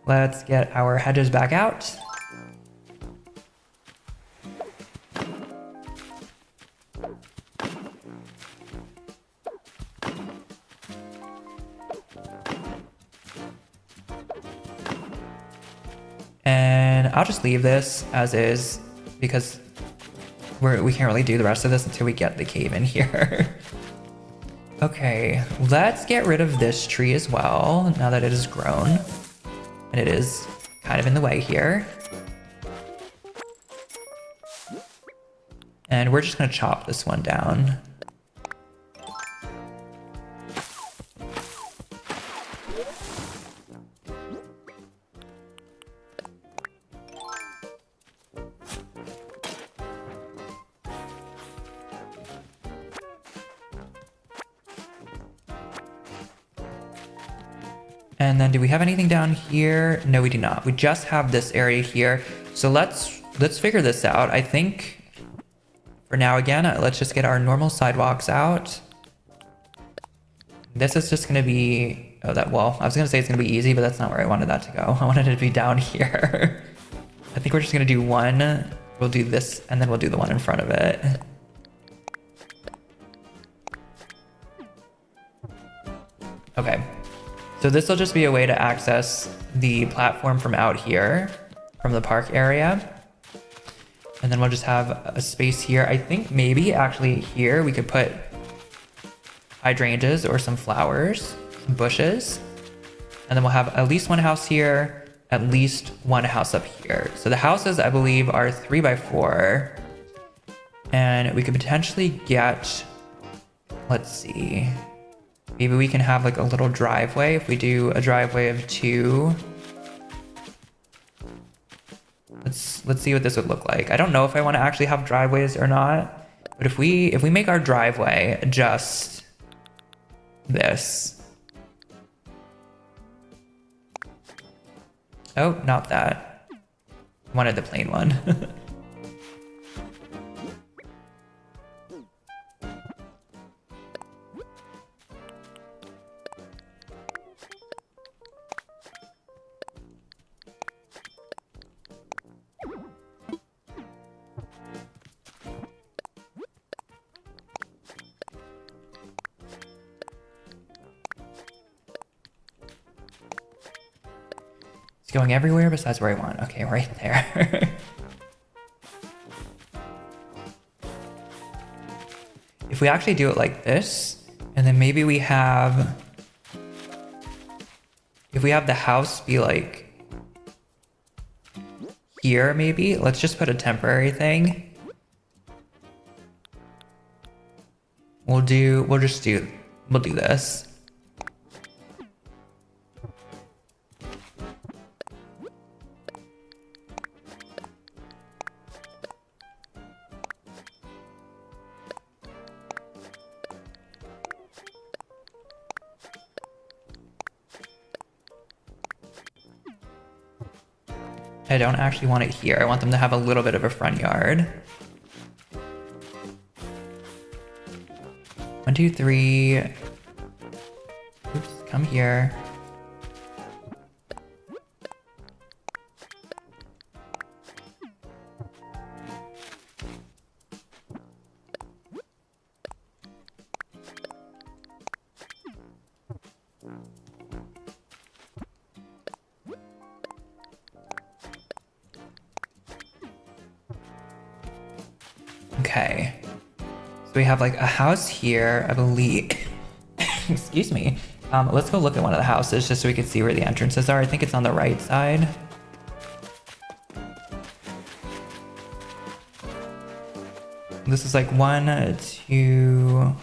Let's get our hedges back out. And I'll just leave this as is because we can't really do the rest of this until we get the cave in here. Okay, let's get rid of this tree as well now that it is grown. And it is kind of in the way here. And we're just gonna chop this one down. And then do we have anything down here? No, we do not. We just have this area here. So let's figure this out. I think for now, again, let's just get our normal sidewalks out. This is just gonna be, I was gonna say it's gonna be easy, but that's not where I wanted that to go. I wanted it to be down here. I think we're just gonna do one. We'll do this and then we'll do the one in front of it. Okay. So this will just be a way to access the platform from out here, from the park area. And then we'll just have a space here. I think maybe actually here we could put hydrangeas or some flowers, some bushes. And then we'll have at least one house here, at least one house up here. So the houses, I believe, are 3x4. And we could potentially get, let's see. Maybe we can have like a little driveway if we do a driveway of 2 Let's see what this would look like. I don't know if I want to actually have driveways or not, but if we make our driveway just this. Oh, not that. I wanted the plain one. It's going everywhere besides where I want. Okay, right there. If we actually do it like this, and then maybe we have... If we have the house be like... here, maybe? Let's just put a temporary thing. We'll do this. I don't actually want it here. I want them to have a little bit of a front yard. 1, 2, 3. Oops, come here. Okay, so we have like a house here, I believe. Excuse me. Let's go look at one of the houses just so we can see where the entrances are. I think it's on the right side. This is like 1, 2.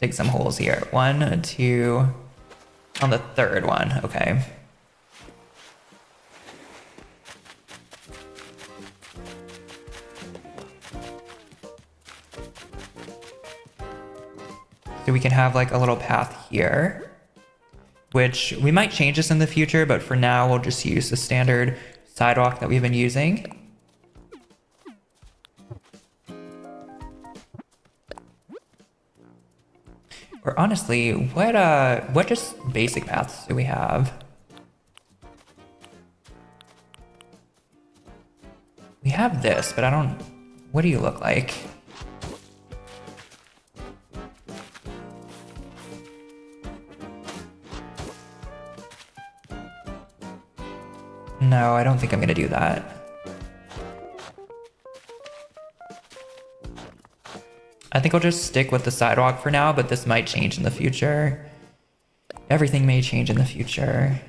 Dig some holes here. 1, 2. On the third one, okay. So we can have like a little path here, which we might change this in the future, but for now we'll just use the standard sidewalk that we've been using. Or honestly, what just basic paths do we have? We have this, but I don't... What do you look like? No, I don't think I'm gonna do that. I think I'll just stick with the sidewalk for now, but this might change in the future. Everything may change in the future.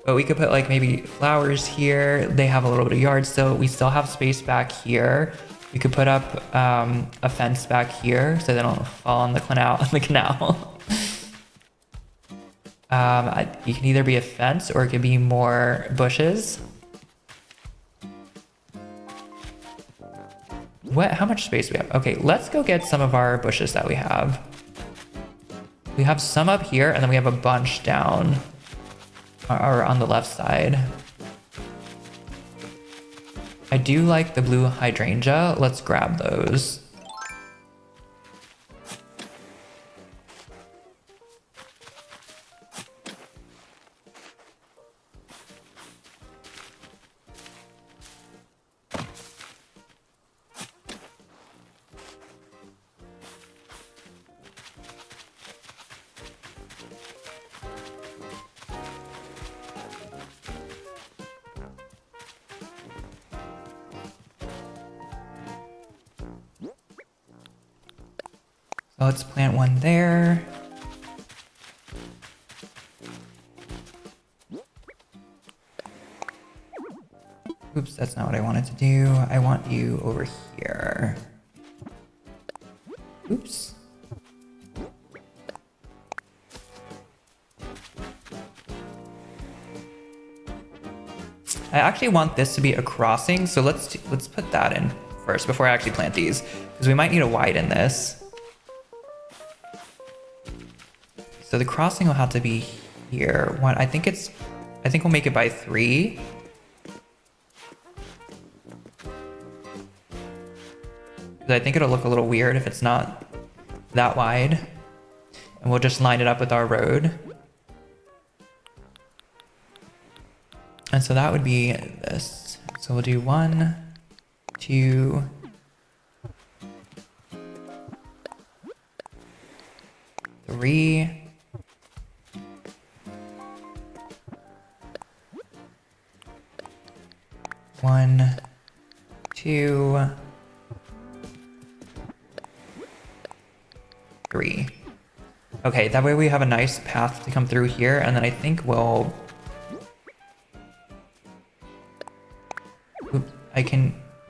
But we could put like maybe flowers here. They have a little bit of yard still. We still have space back here. We could put up a fence back here so they don't fall on the canal. You can either be a fence or it could be more bushes. How much space do we have? Okay, let's go get some of our bushes that we have. We have some up here and then we have a bunch down or on the left side. I do like the blue hydrangea. Let's grab those. So let's plant one there. Oops, that's not what I wanted to do. I want you over here. Oops. I actually want this to be a crossing, so let's put that in first before I actually plant these, because we might need to widen this. So the crossing will have to be here. I think we'll make it by 3. Because I think it'll look a little weird if it's not that wide. And we'll just line it up with our road. And so that would be this. So we'll do 1, 2, 3. 1, 2, 3. Okay, that way we have a nice path to come through here, and then I think we'll...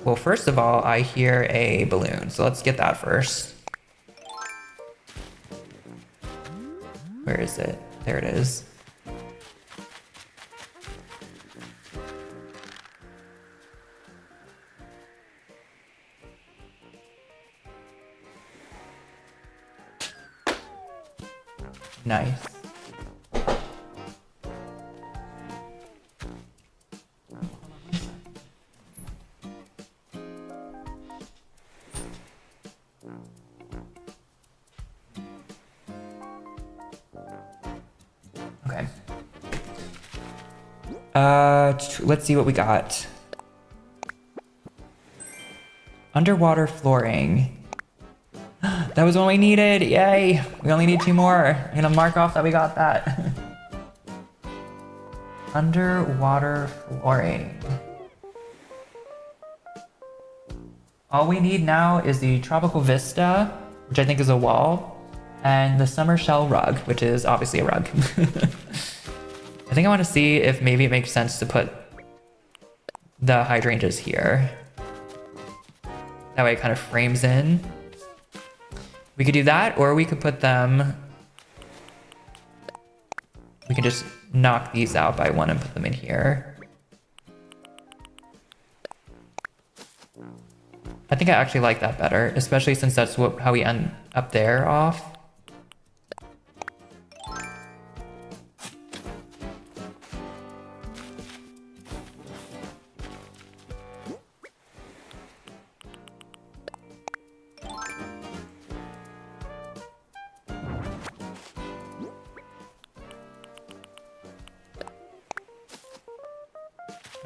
Well, first of all, I hear a balloon, so let's get that first. Where is it? There it is. Nice. Okay. Let's see what we got. Underwater flooring. That was what we needed. Yay. We only need 2 more. I'm gonna mark off that we got that. Underwater flooring. All we need now is the tropical vista, which I think is a wall, and the summer shell rug, which is obviously a rug. I think I want to see if maybe it makes sense to put the hydrangeas here. That way it kind of frames in. We could do that, or we could put them... We can just knock these out by 1 and put them in here. I think I actually like that better, especially since that's how we end up there off.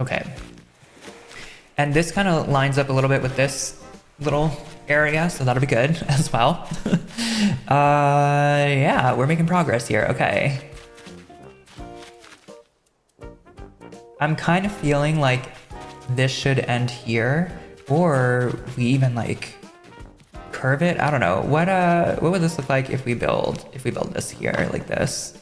Okay. And this kind of lines up a little bit with this little area, so that'll be good as well. Yeah, we're making progress here. Okay. I'm kind of feeling like this should end here, or we even like curve it. I don't know. What would this look like if we build this here like this?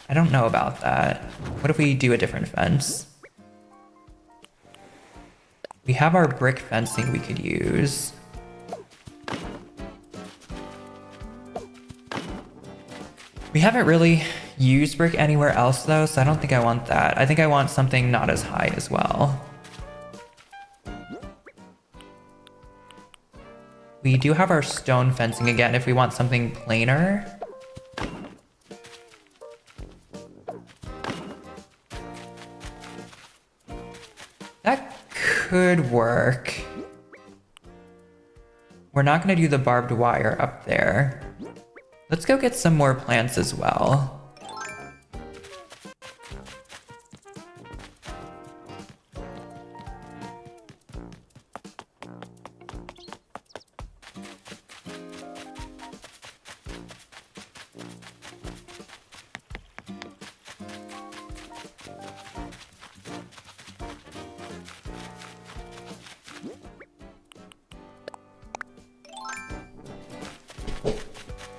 I don't know about that. What if we do a different fence? We have our brick fencing we could use. We haven't really used brick anywhere else though, so I don't think I want that. I think I want something not as high as well. We do have our stone fencing again if we want something plainer. That could work. We're not going to do the barbed wire up there. Let's go get some more plants as well.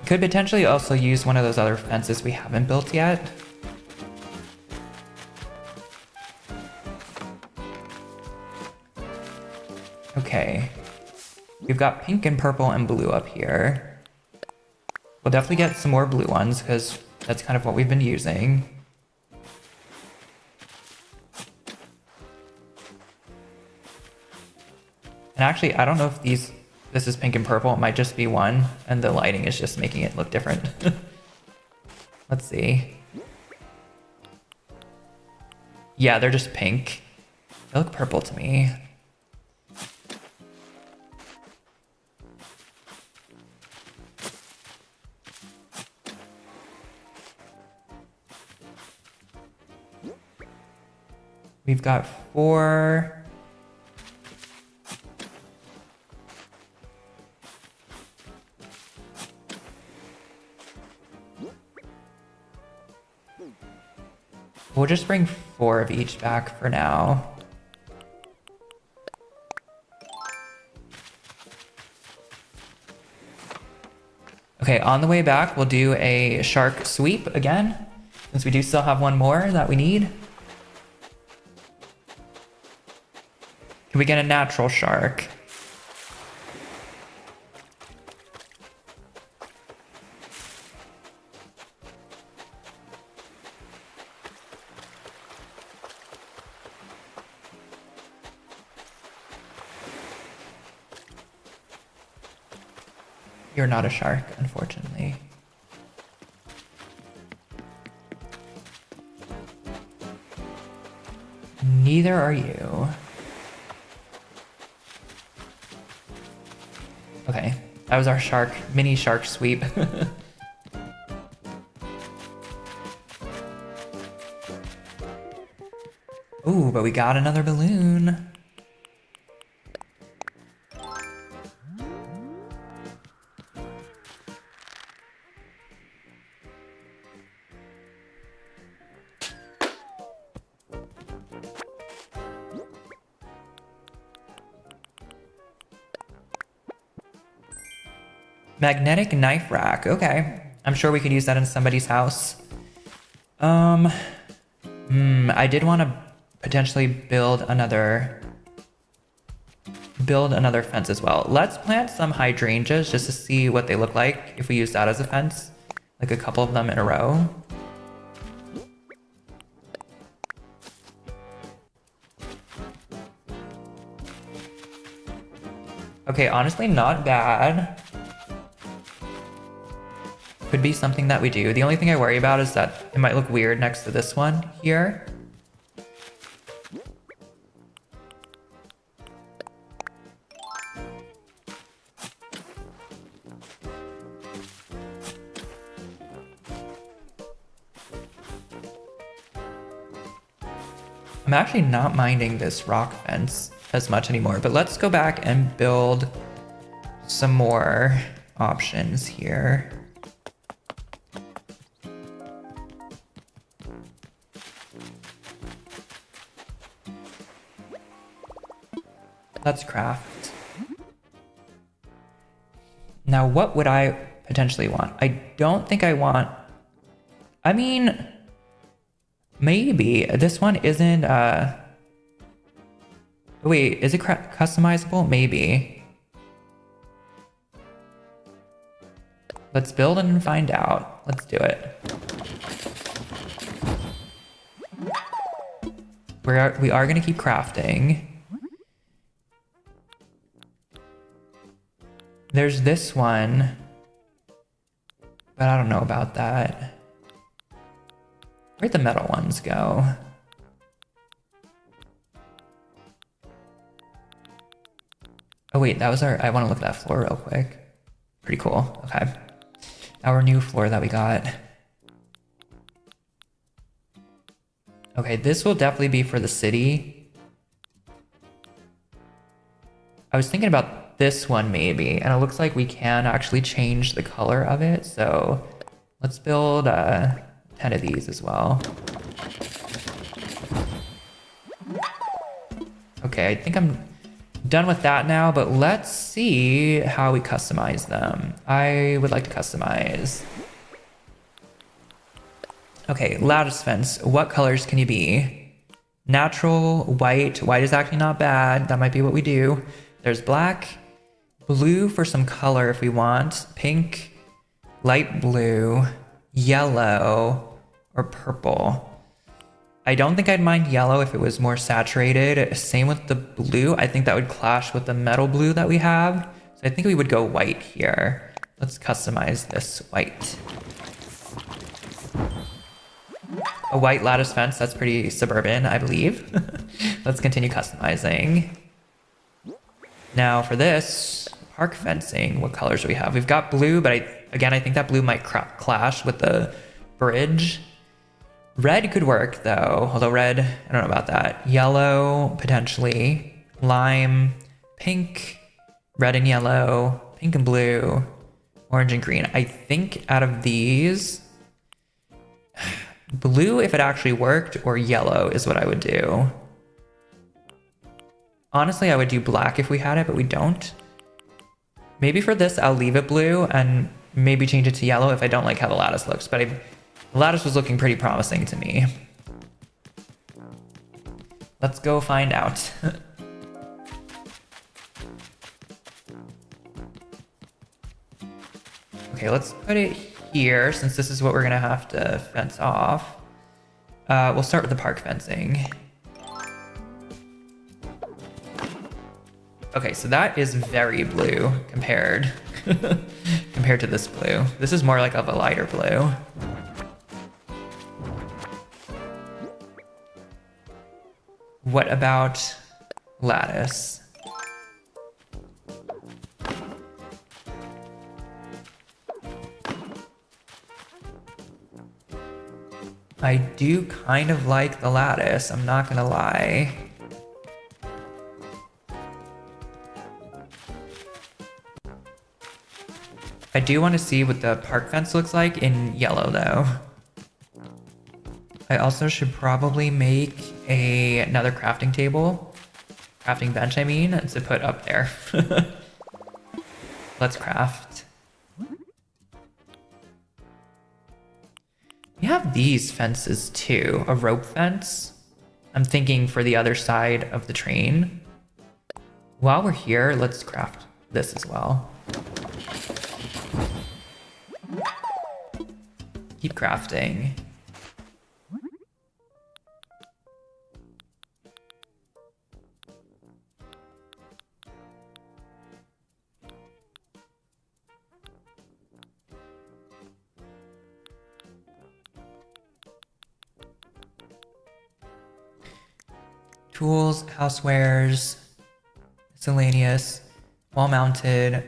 Could potentially also use one of those other fences we haven't built yet. Okay. We've got pink and purple and blue up here. We'll definitely get some more blue ones because that's kind of what we've been using. And actually, I don't know if this is pink and purple. It might just be one, and the lighting is just making it look different. Let's see. Yeah, they're just pink. They look purple to me. We've got 4. We'll just bring 4 of each back for now. Okay, on the way back, we'll do a shark sweep again, since we do still have one more that we need. Can we get a natural shark? You're not a shark, unfortunately. Neither are you. Okay, that was our mini shark sweep. Ooh, but we got another balloon. Magnetic knife rack. Okay. I'm sure we could use that in somebody's house. I did want to potentially build another fence as well. Let's plant some hydrangeas just to see what they look like if we use that as a fence. Like a couple of them in a row. Okay, honestly, not bad. Could be something that we do. The only thing I worry about is that it might look weird next to this one here. I'm actually not minding this rock fence as much anymore, but let's go back and build some more options here. Let's craft. Now, what would I potentially want? I don't think I want... I mean, maybe. This one isn't... Wait, is it customizable? Maybe. Let's build and find out. Let's do it. We are going to keep crafting. There's this one, but I don't know about that. Where'd the metal ones go? Oh wait, that was I want to look at that floor real quick. Pretty cool, okay. Our new floor that we got. Okay, this will definitely be for the city. I was thinking about this one maybe, and it looks like we can actually change the color of it, so let's build 10 of these as well. Okay, I think I'm done with that now, but let's see how we customize them. I would like to customize. Okay, lattice fence. What colors can you be? Natural, white. White is actually not bad. That might be what we do. There's black. Blue for some color if we want. Pink, light blue, yellow, or purple. I don't think I'd mind yellow if it was more saturated. Same with the blue. I think that would clash with the metal blue that we have. So I think we would go white here. Let's customize this white. A white lattice fence, that's pretty suburban, I believe. Let's continue customizing. Now for this, park fencing, what colors do we have? We've got blue, but I think that blue might clash with the bridge. Red could work though, although red, I don't know about that. Yellow, potentially. Lime, pink, red and yellow, pink and blue, orange and green. I think out of these, blue if it actually worked, or yellow is what I would do. Honestly, I would do black if we had it, but we don't. Maybe for this, I'll leave it blue and maybe change it to yellow if I don't like how the lattice looks, but the lattice was looking pretty promising to me. Let's go find out. Okay, let's put it here since this is what we're gonna have to fence off. We'll start with the park fencing. Okay, so that is very blue compared to this blue. This is more like of a lighter blue. What about lattice? I do kind of like the lattice, I'm not gonna lie. I do want to see what the park fence looks like in yellow though. I also should probably make another crafting table. Crafting bench, I mean, to put up there. Let's craft. We have these fences too. A rope fence. I'm thinking for the other side of the train. While we're here, let's craft this as well. Keep crafting. Tools, housewares, miscellaneous, wall-mounted,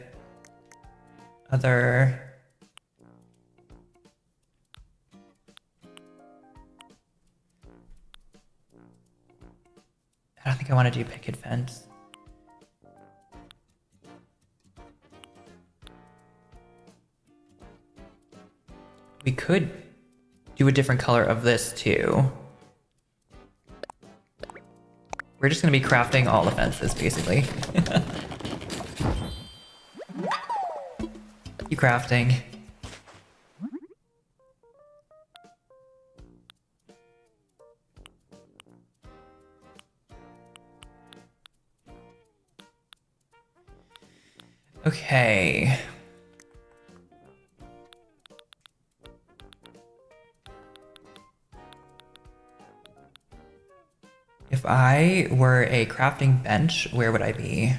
other. I don't think I want to do picket fence. We could do a different color of this too. We're just going to be crafting all the fences, basically. Keep crafting. Okay. If I were a crafting bench, where would I be?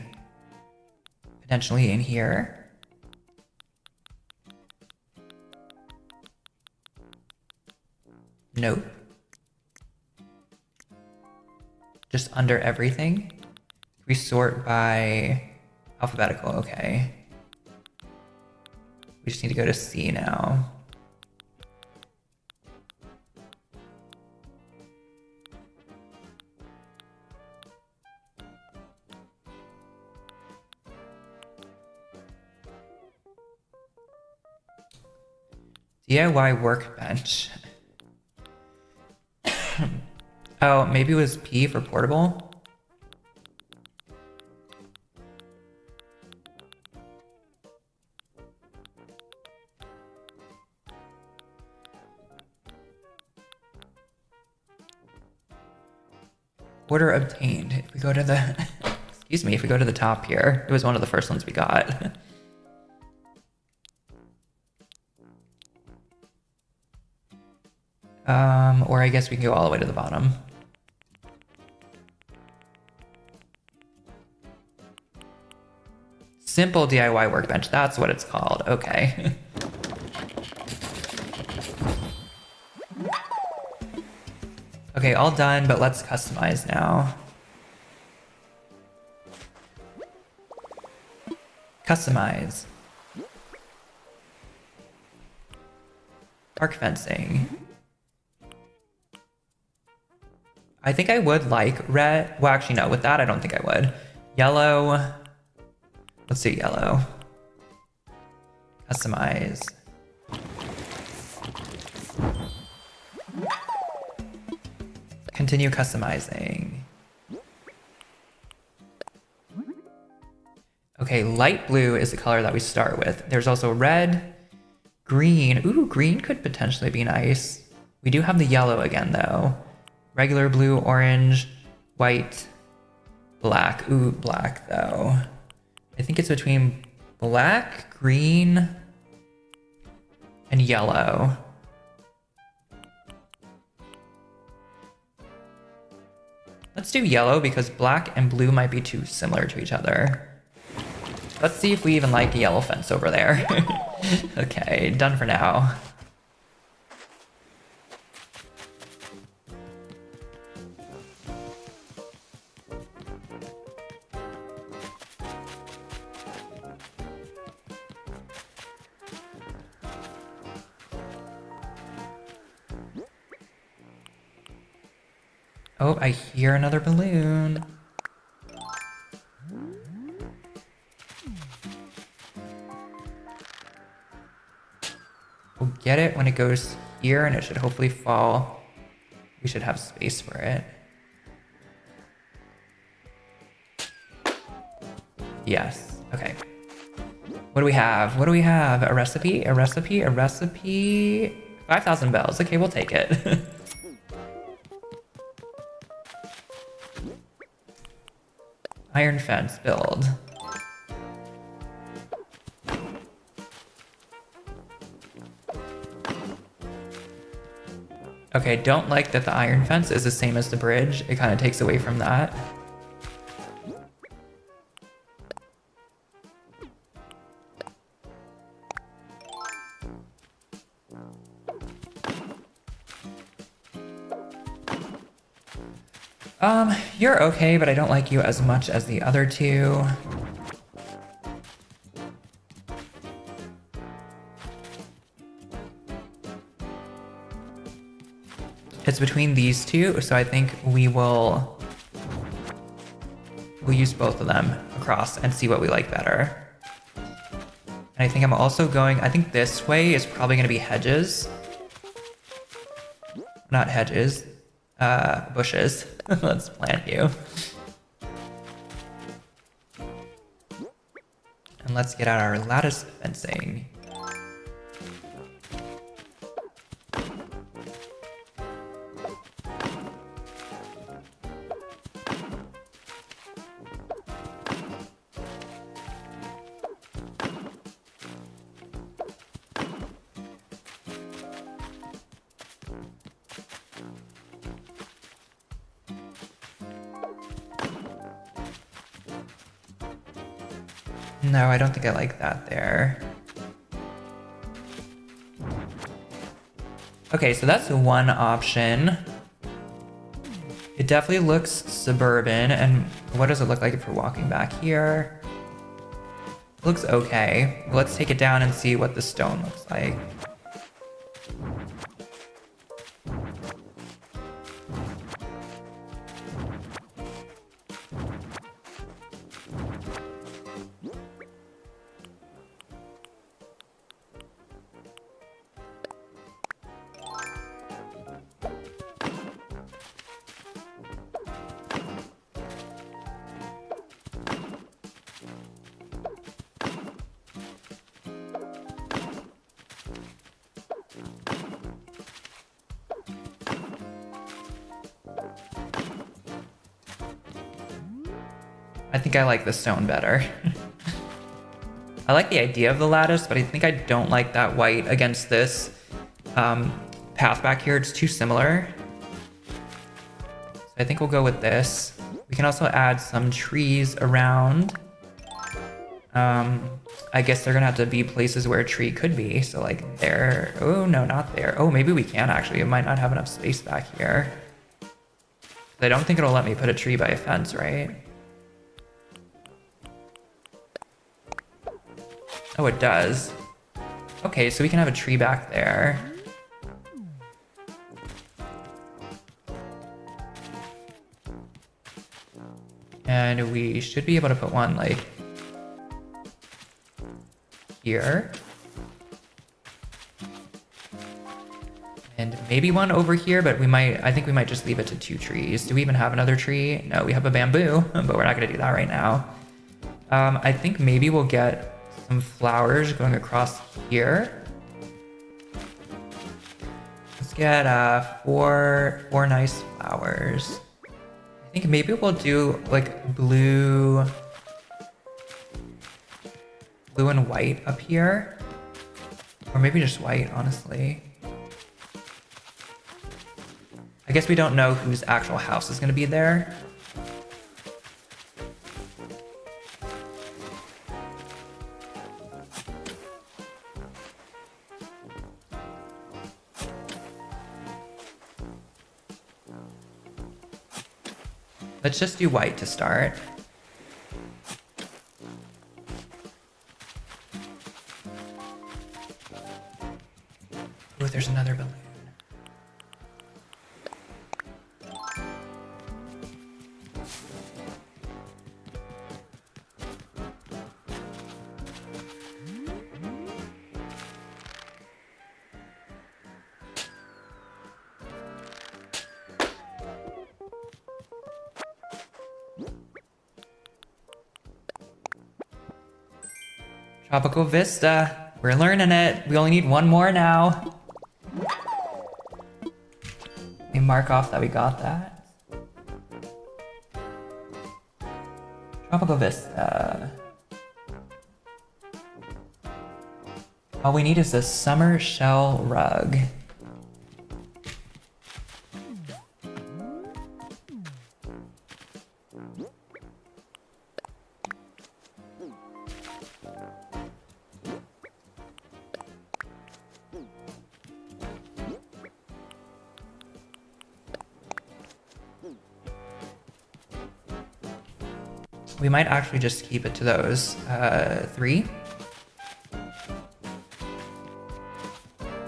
Potentially in here. Nope. Just under everything. We sort by alphabetical, okay. We just need to go to C now. DIY workbench. Oh, maybe it was P for portable? Order obtained. If we go to the, excuse me, if we go to the top here, it was one of the first ones we got. Or I guess we can go all the way to the bottom. Simple DIY workbench, that's what it's called. Okay. Okay, all done, but let's customize now. Customize. Park fencing. I think I would like red. Well, actually, no, with that, I don't think I would. Yellow. Let's do yellow. Customize. Continue customizing. Okay, light blue is the color that we start with. There's also red, green. Ooh, green could potentially be nice. We do have the yellow again, though. Regular blue, orange, white, black. Ooh, black, though. I think it's between black, green, and yellow. Let's do yellow because black and blue might be too similar to each other. Let's see if we even like the yellow fence over there. Okay, done for now. Oh, I hear another balloon. We'll get it when it goes here, and it should hopefully fall. We should have space for it. Yes, okay. What do we have? What do we have? A recipe? A recipe? A recipe? 5,000 bells. Okay, we'll take it. Iron fence build. Okay, don't like that the iron fence is the same as the bridge. It kind of takes away from that. You're okay, but I don't like you as much as the other two. It's between these two, so I think we'll use both of them across and see what we like better. And I think I'm also going, I think this way is probably going to be hedges. Not hedges, bushes. Let's plant you. And let's get out our lattice fencing. No, I don't think I like that there. Okay, so that's one option. It definitely looks suburban, and what does it look like if we're walking back here? It looks okay. Let's take it down and see what the stone looks like. I think I like the stone better. I like the idea of the lattice, but I think I don't like that white against this path back here. It's too similar. So I think we'll go with this. We can also add some trees around. I guess they're gonna have to be places where a tree could be. So like there. Oh, no, not there. Oh, maybe we can actually. It might not have enough space back here. I don't think it'll let me put a tree by a fence, right? Oh, it does. Okay, so we can have a tree back there. And we should be able to put one like here. And maybe one over here, but I think we might just leave it to 2 trees. Do we even have another tree? No, we have a bamboo, but we're not gonna do that right now. I think maybe we'll get some flowers going across here. Let's get 4 nice flowers. I think maybe we'll do like blue and white up here. Or maybe just white, honestly. I guess we don't know whose actual house is gonna be there. Let's just do white to start. Oh, there's another balloon. Tropical Vista. We're learning it. We only need 1 more now. We mark off that we got that. Tropical Vista. All we need is a summer shell rug. We might actually just keep it to those 3.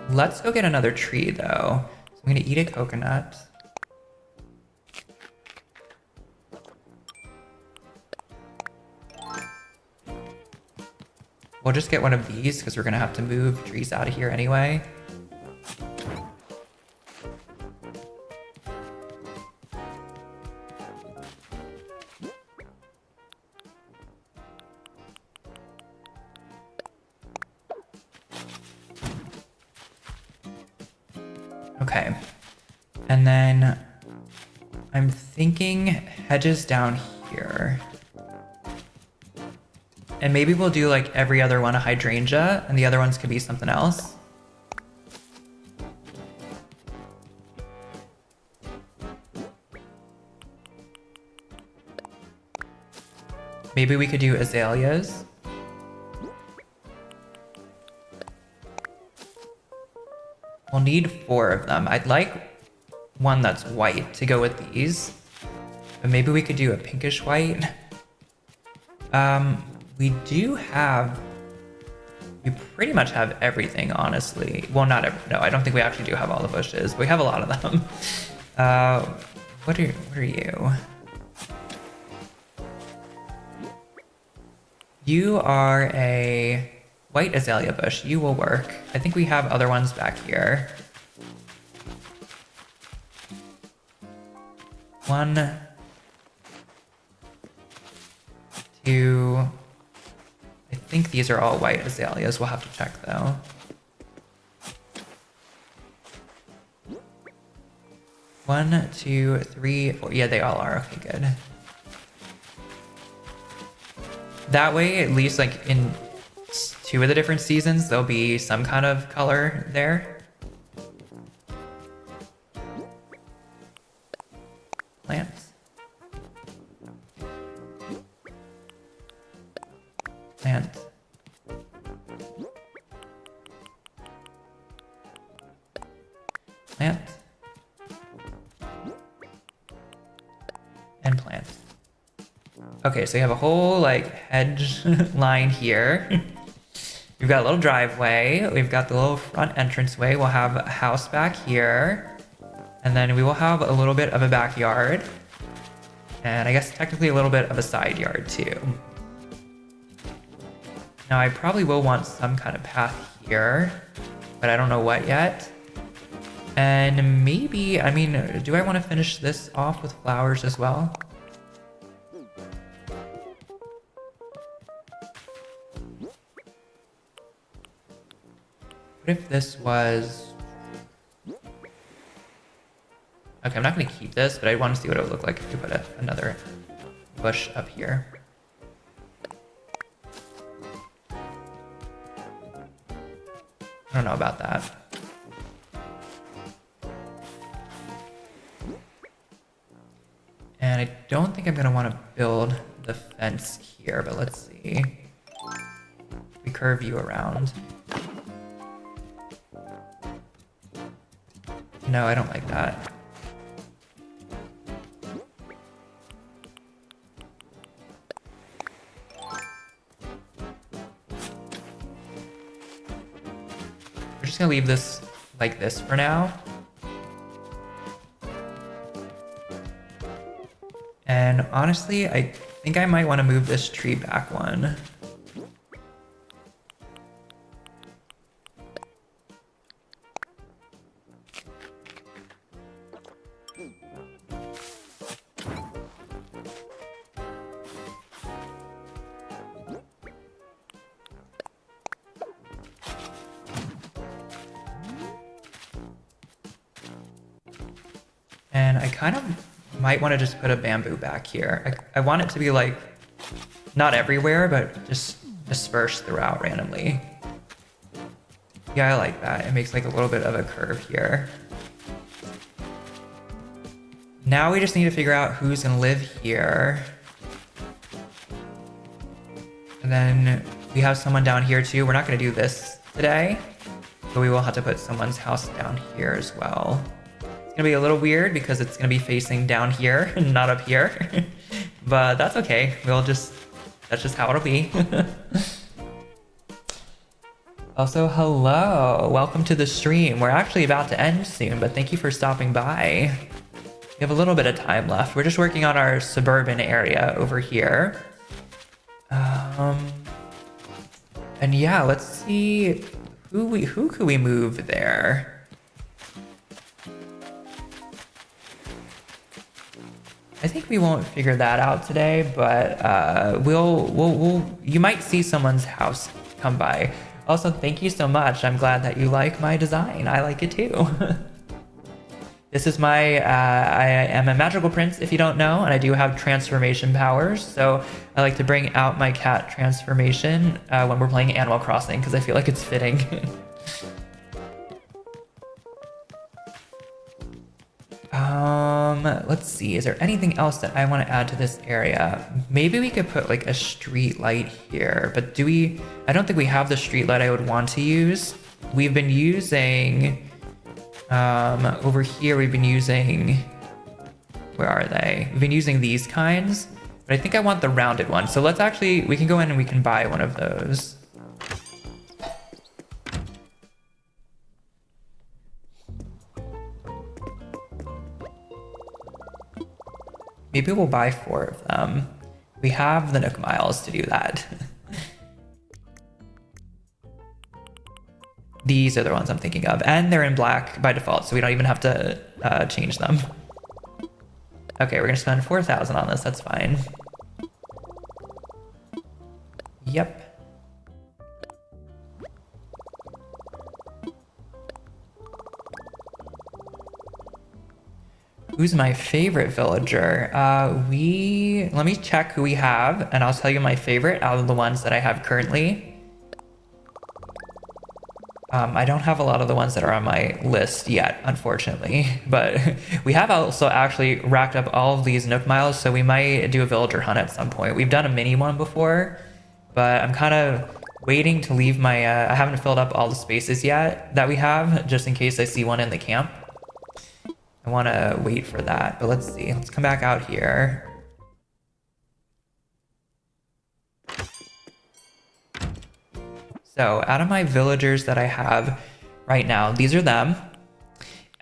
Let's go get another tree though. So I'm gonna eat a coconut. We'll just get one of these because we're gonna have to move trees out of here anyway. Okay, and then I'm thinking hedges down here. And maybe we'll do like every other one a hydrangea and the other ones could be something else. Maybe we could do azaleas. We'll need 4 of them. I'd like one that's white to go with these. But maybe we could do a pinkish white. We pretty much have everything, honestly. Well, not every, no, I don't think we actually do have all the bushes. We have a lot of them. What are you? You are a white azalea bush. You will work. I think we have other ones back here. 1, 2. I think these are all white azaleas. We'll have to check though. One, 2, 3, 4. Yeah, they all are. Okay, good. That way, at least like in 2 of the different seasons, there'll be some kind of color there. plant. Plant. And plant. Okay, so you have a whole like hedge line here. We've got a little driveway. We've got the little front entranceway. We'll have a house back here. And then we will have a little bit of a backyard. And I guess technically a little bit of a side yard too. Now I probably will want some kind of path here, but I don't know what yet. And maybe, I mean, do I want to finish this off with flowers as well? What if this was... Okay, I'm not going to keep this, but I want to see what it would look like if we put another bush up here. I don't know about that. And I don't think I'm going to want to build the fence here, but let's see. We curve you around. No, I don't like that. We're just gonna leave this like this for now. And honestly, I think I might want to move this tree back one. And I kind of might want to just put a bamboo back here. I want it to be like, not everywhere, but just dispersed throughout randomly. Yeah, I like that. It makes like a little bit of a curve here. Now we just need to figure out who's gonna live here. And then we have someone down here too. We're not gonna do this today, but we will have to put someone's house down here as well. It's gonna be a little weird because it's gonna be facing down here and not up here, but that's okay. That's just how it'll be. Also, hello, welcome to the stream. We're actually about to end soon, but thank you for stopping by. We have a little bit of time left. We're just working on our suburban area over here. And yeah, let's see who could we move there? I think we won't figure that out today, but you might see someone's house come by. Also, thank you so much. I'm glad that you like my design. I like it too. This is I am a magical prince, if you don't know, and I do have transformation powers. So I like to bring out my cat transformation when we're playing Animal Crossing, because I feel like it's fitting. Let's see, is there anything else that I want to add to this area? Maybe we could put like a street light here, but I don't think we have the street light I would want to use. We've been using, over here we've been using, where are they? We've been using these kinds, but I think I want the rounded one. So we can go in and we can buy one of those. Maybe we'll buy 4 of them. We have the Nook Miles to do that. These are the ones I'm thinking of. And they're in black by default, so we don't even have to change them. Okay, we're gonna spend 4,000 on this, that's fine. Yep. Who's my favorite villager? Let me check who we have, and I'll tell you my favorite out of the ones that I have currently. I don't have a lot of the ones that are on my list yet, unfortunately, but we have also actually racked up all of these Nook Miles, so we might do a villager hunt at some point. We've done a mini one before, but I'm kind of waiting to leave my, I haven't filled up all the spaces yet that we have, just in case I see one in the camp. I want to wait for that, but let's see. Let's come back out here. So out of my villagers that I have right now, these are them.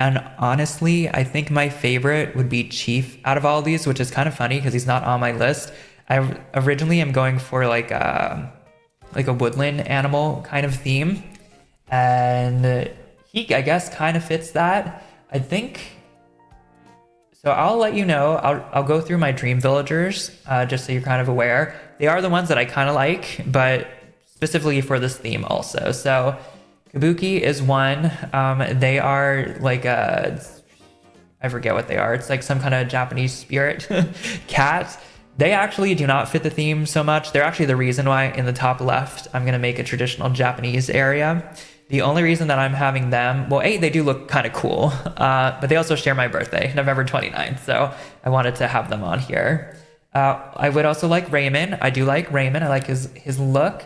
And honestly, I think my favorite would be Chief out of all these, which is kind of funny because he's not on my list. I originally am going for like a woodland animal kind of theme. And he, I guess, kind of fits that. I think... So I'll let you know. I'll go through my dream villagers, just so you're kind of aware. They are the ones that I kind of like, but specifically for this theme also. So... Kabuki is one. They are like I forget what they are. It's like some kind of Japanese spirit cat. They actually do not fit the theme so much. They're actually the reason why in the top left, I'm going to make a traditional Japanese area. The only reason that I'm having them, well, A, they do look kind of cool, but they also share my birthday, November 29th. So I wanted to have them on here. I would also like Raymond. I do like Raymond. I like his look.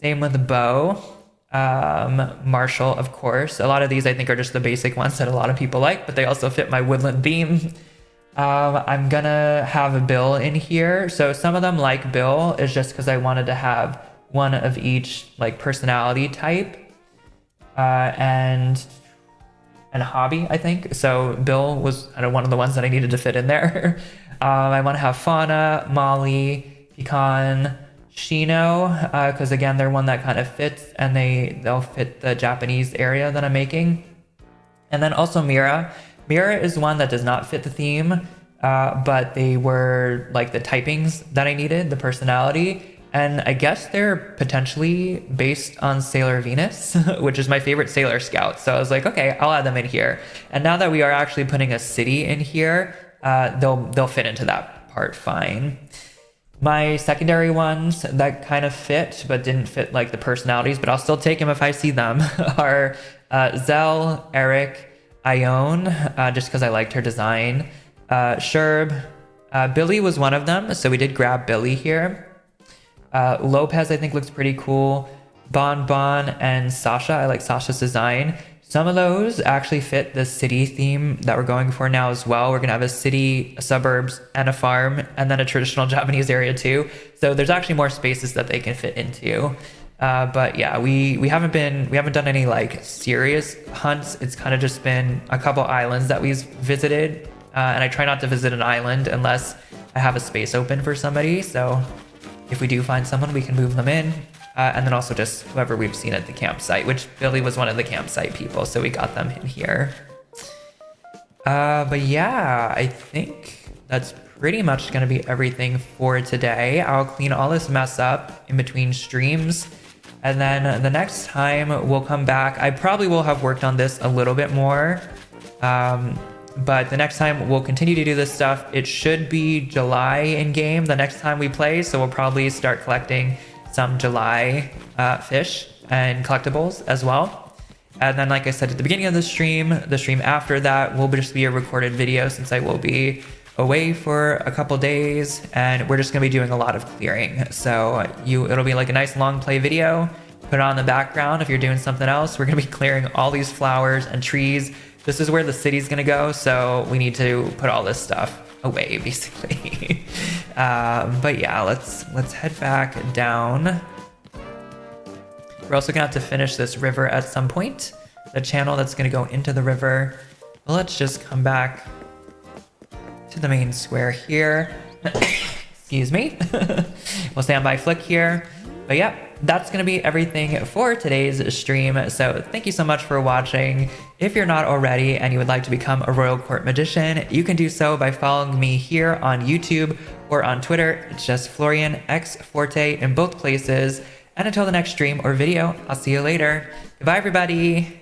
Same with Bo. Marshall, of course. A lot of these I think are just the basic ones that a lot of people like, but they also fit my woodland theme. I'm gonna have Bill in here. So some of them like Bill is just because I wanted to have one of each like personality type and hobby, I think. So Bill was one of the ones that I needed to fit in there. I want to have Fauna, Molly, Pecan, Shino, because again, they're one that kind of fits, and they'll fit the Japanese area that I'm making. And then also Mira. Mira is one that does not fit the theme, but they were like the typings that I needed, the personality. And I guess they're potentially based on Sailor Venus, which is my favorite Sailor Scout. So I was like, okay, I'll add them in here. And now that we are actually putting a city in here, they'll fit into that part fine. My secondary ones that kind of fit, but didn't fit like the personalities, but I'll still take them if I see them, are Zell, Eric, Ione, just because I liked her design. Sherb, Billy was one of them, so we did grab Billy here. Lopez, I think, looks pretty cool. Bon Bon and Sasha, I like Sasha's design. Some of those actually fit the city theme that we're going for now as well. We're going to have a city, a suburbs, and a farm, and then a traditional Japanese area too. So there's actually more spaces that they can fit into. But yeah, we haven't done any like serious hunts. It's kind of just been a couple islands that we've visited. And I try not to visit an island unless I have a space open for somebody. So if we do find someone, we can move them in. And then also just whoever we've seen at the campsite, which Billy was one of the campsite people, so we got them in here. But yeah, I think that's pretty much going to be everything for today. I'll clean all this mess up in between streams. And then the next time we'll come back, I probably will have worked on this a little bit more. But the next time we'll continue to do this stuff. It should be July in game the next time we play. So we'll probably start collecting some July fish and collectibles as well. And then, like I said at the beginning of the stream after that will just be a recorded video since I will be away for a couple days, and we're just gonna be doing a lot of clearing. So it'll be like a nice long play video. Put it on the background if you're doing something else. We're gonna be clearing all these flowers and trees. This is where the city's gonna go, so we need to put all this stuff away, basically. But yeah, let's head back down. We're also gonna have to finish this river at some point, the channel that's gonna go into the river. But let's just come back to the main square here. Excuse me. We'll stand by flick here. But yeah, that's going to be everything for today's stream. So thank you so much for watching. If you're not already and you would like to become a Royal Court Magician, you can do so by following me here on YouTube or on Twitter. It's just florianxforte in both places. And until the next stream or video, I'll see you later. Goodbye, everybody.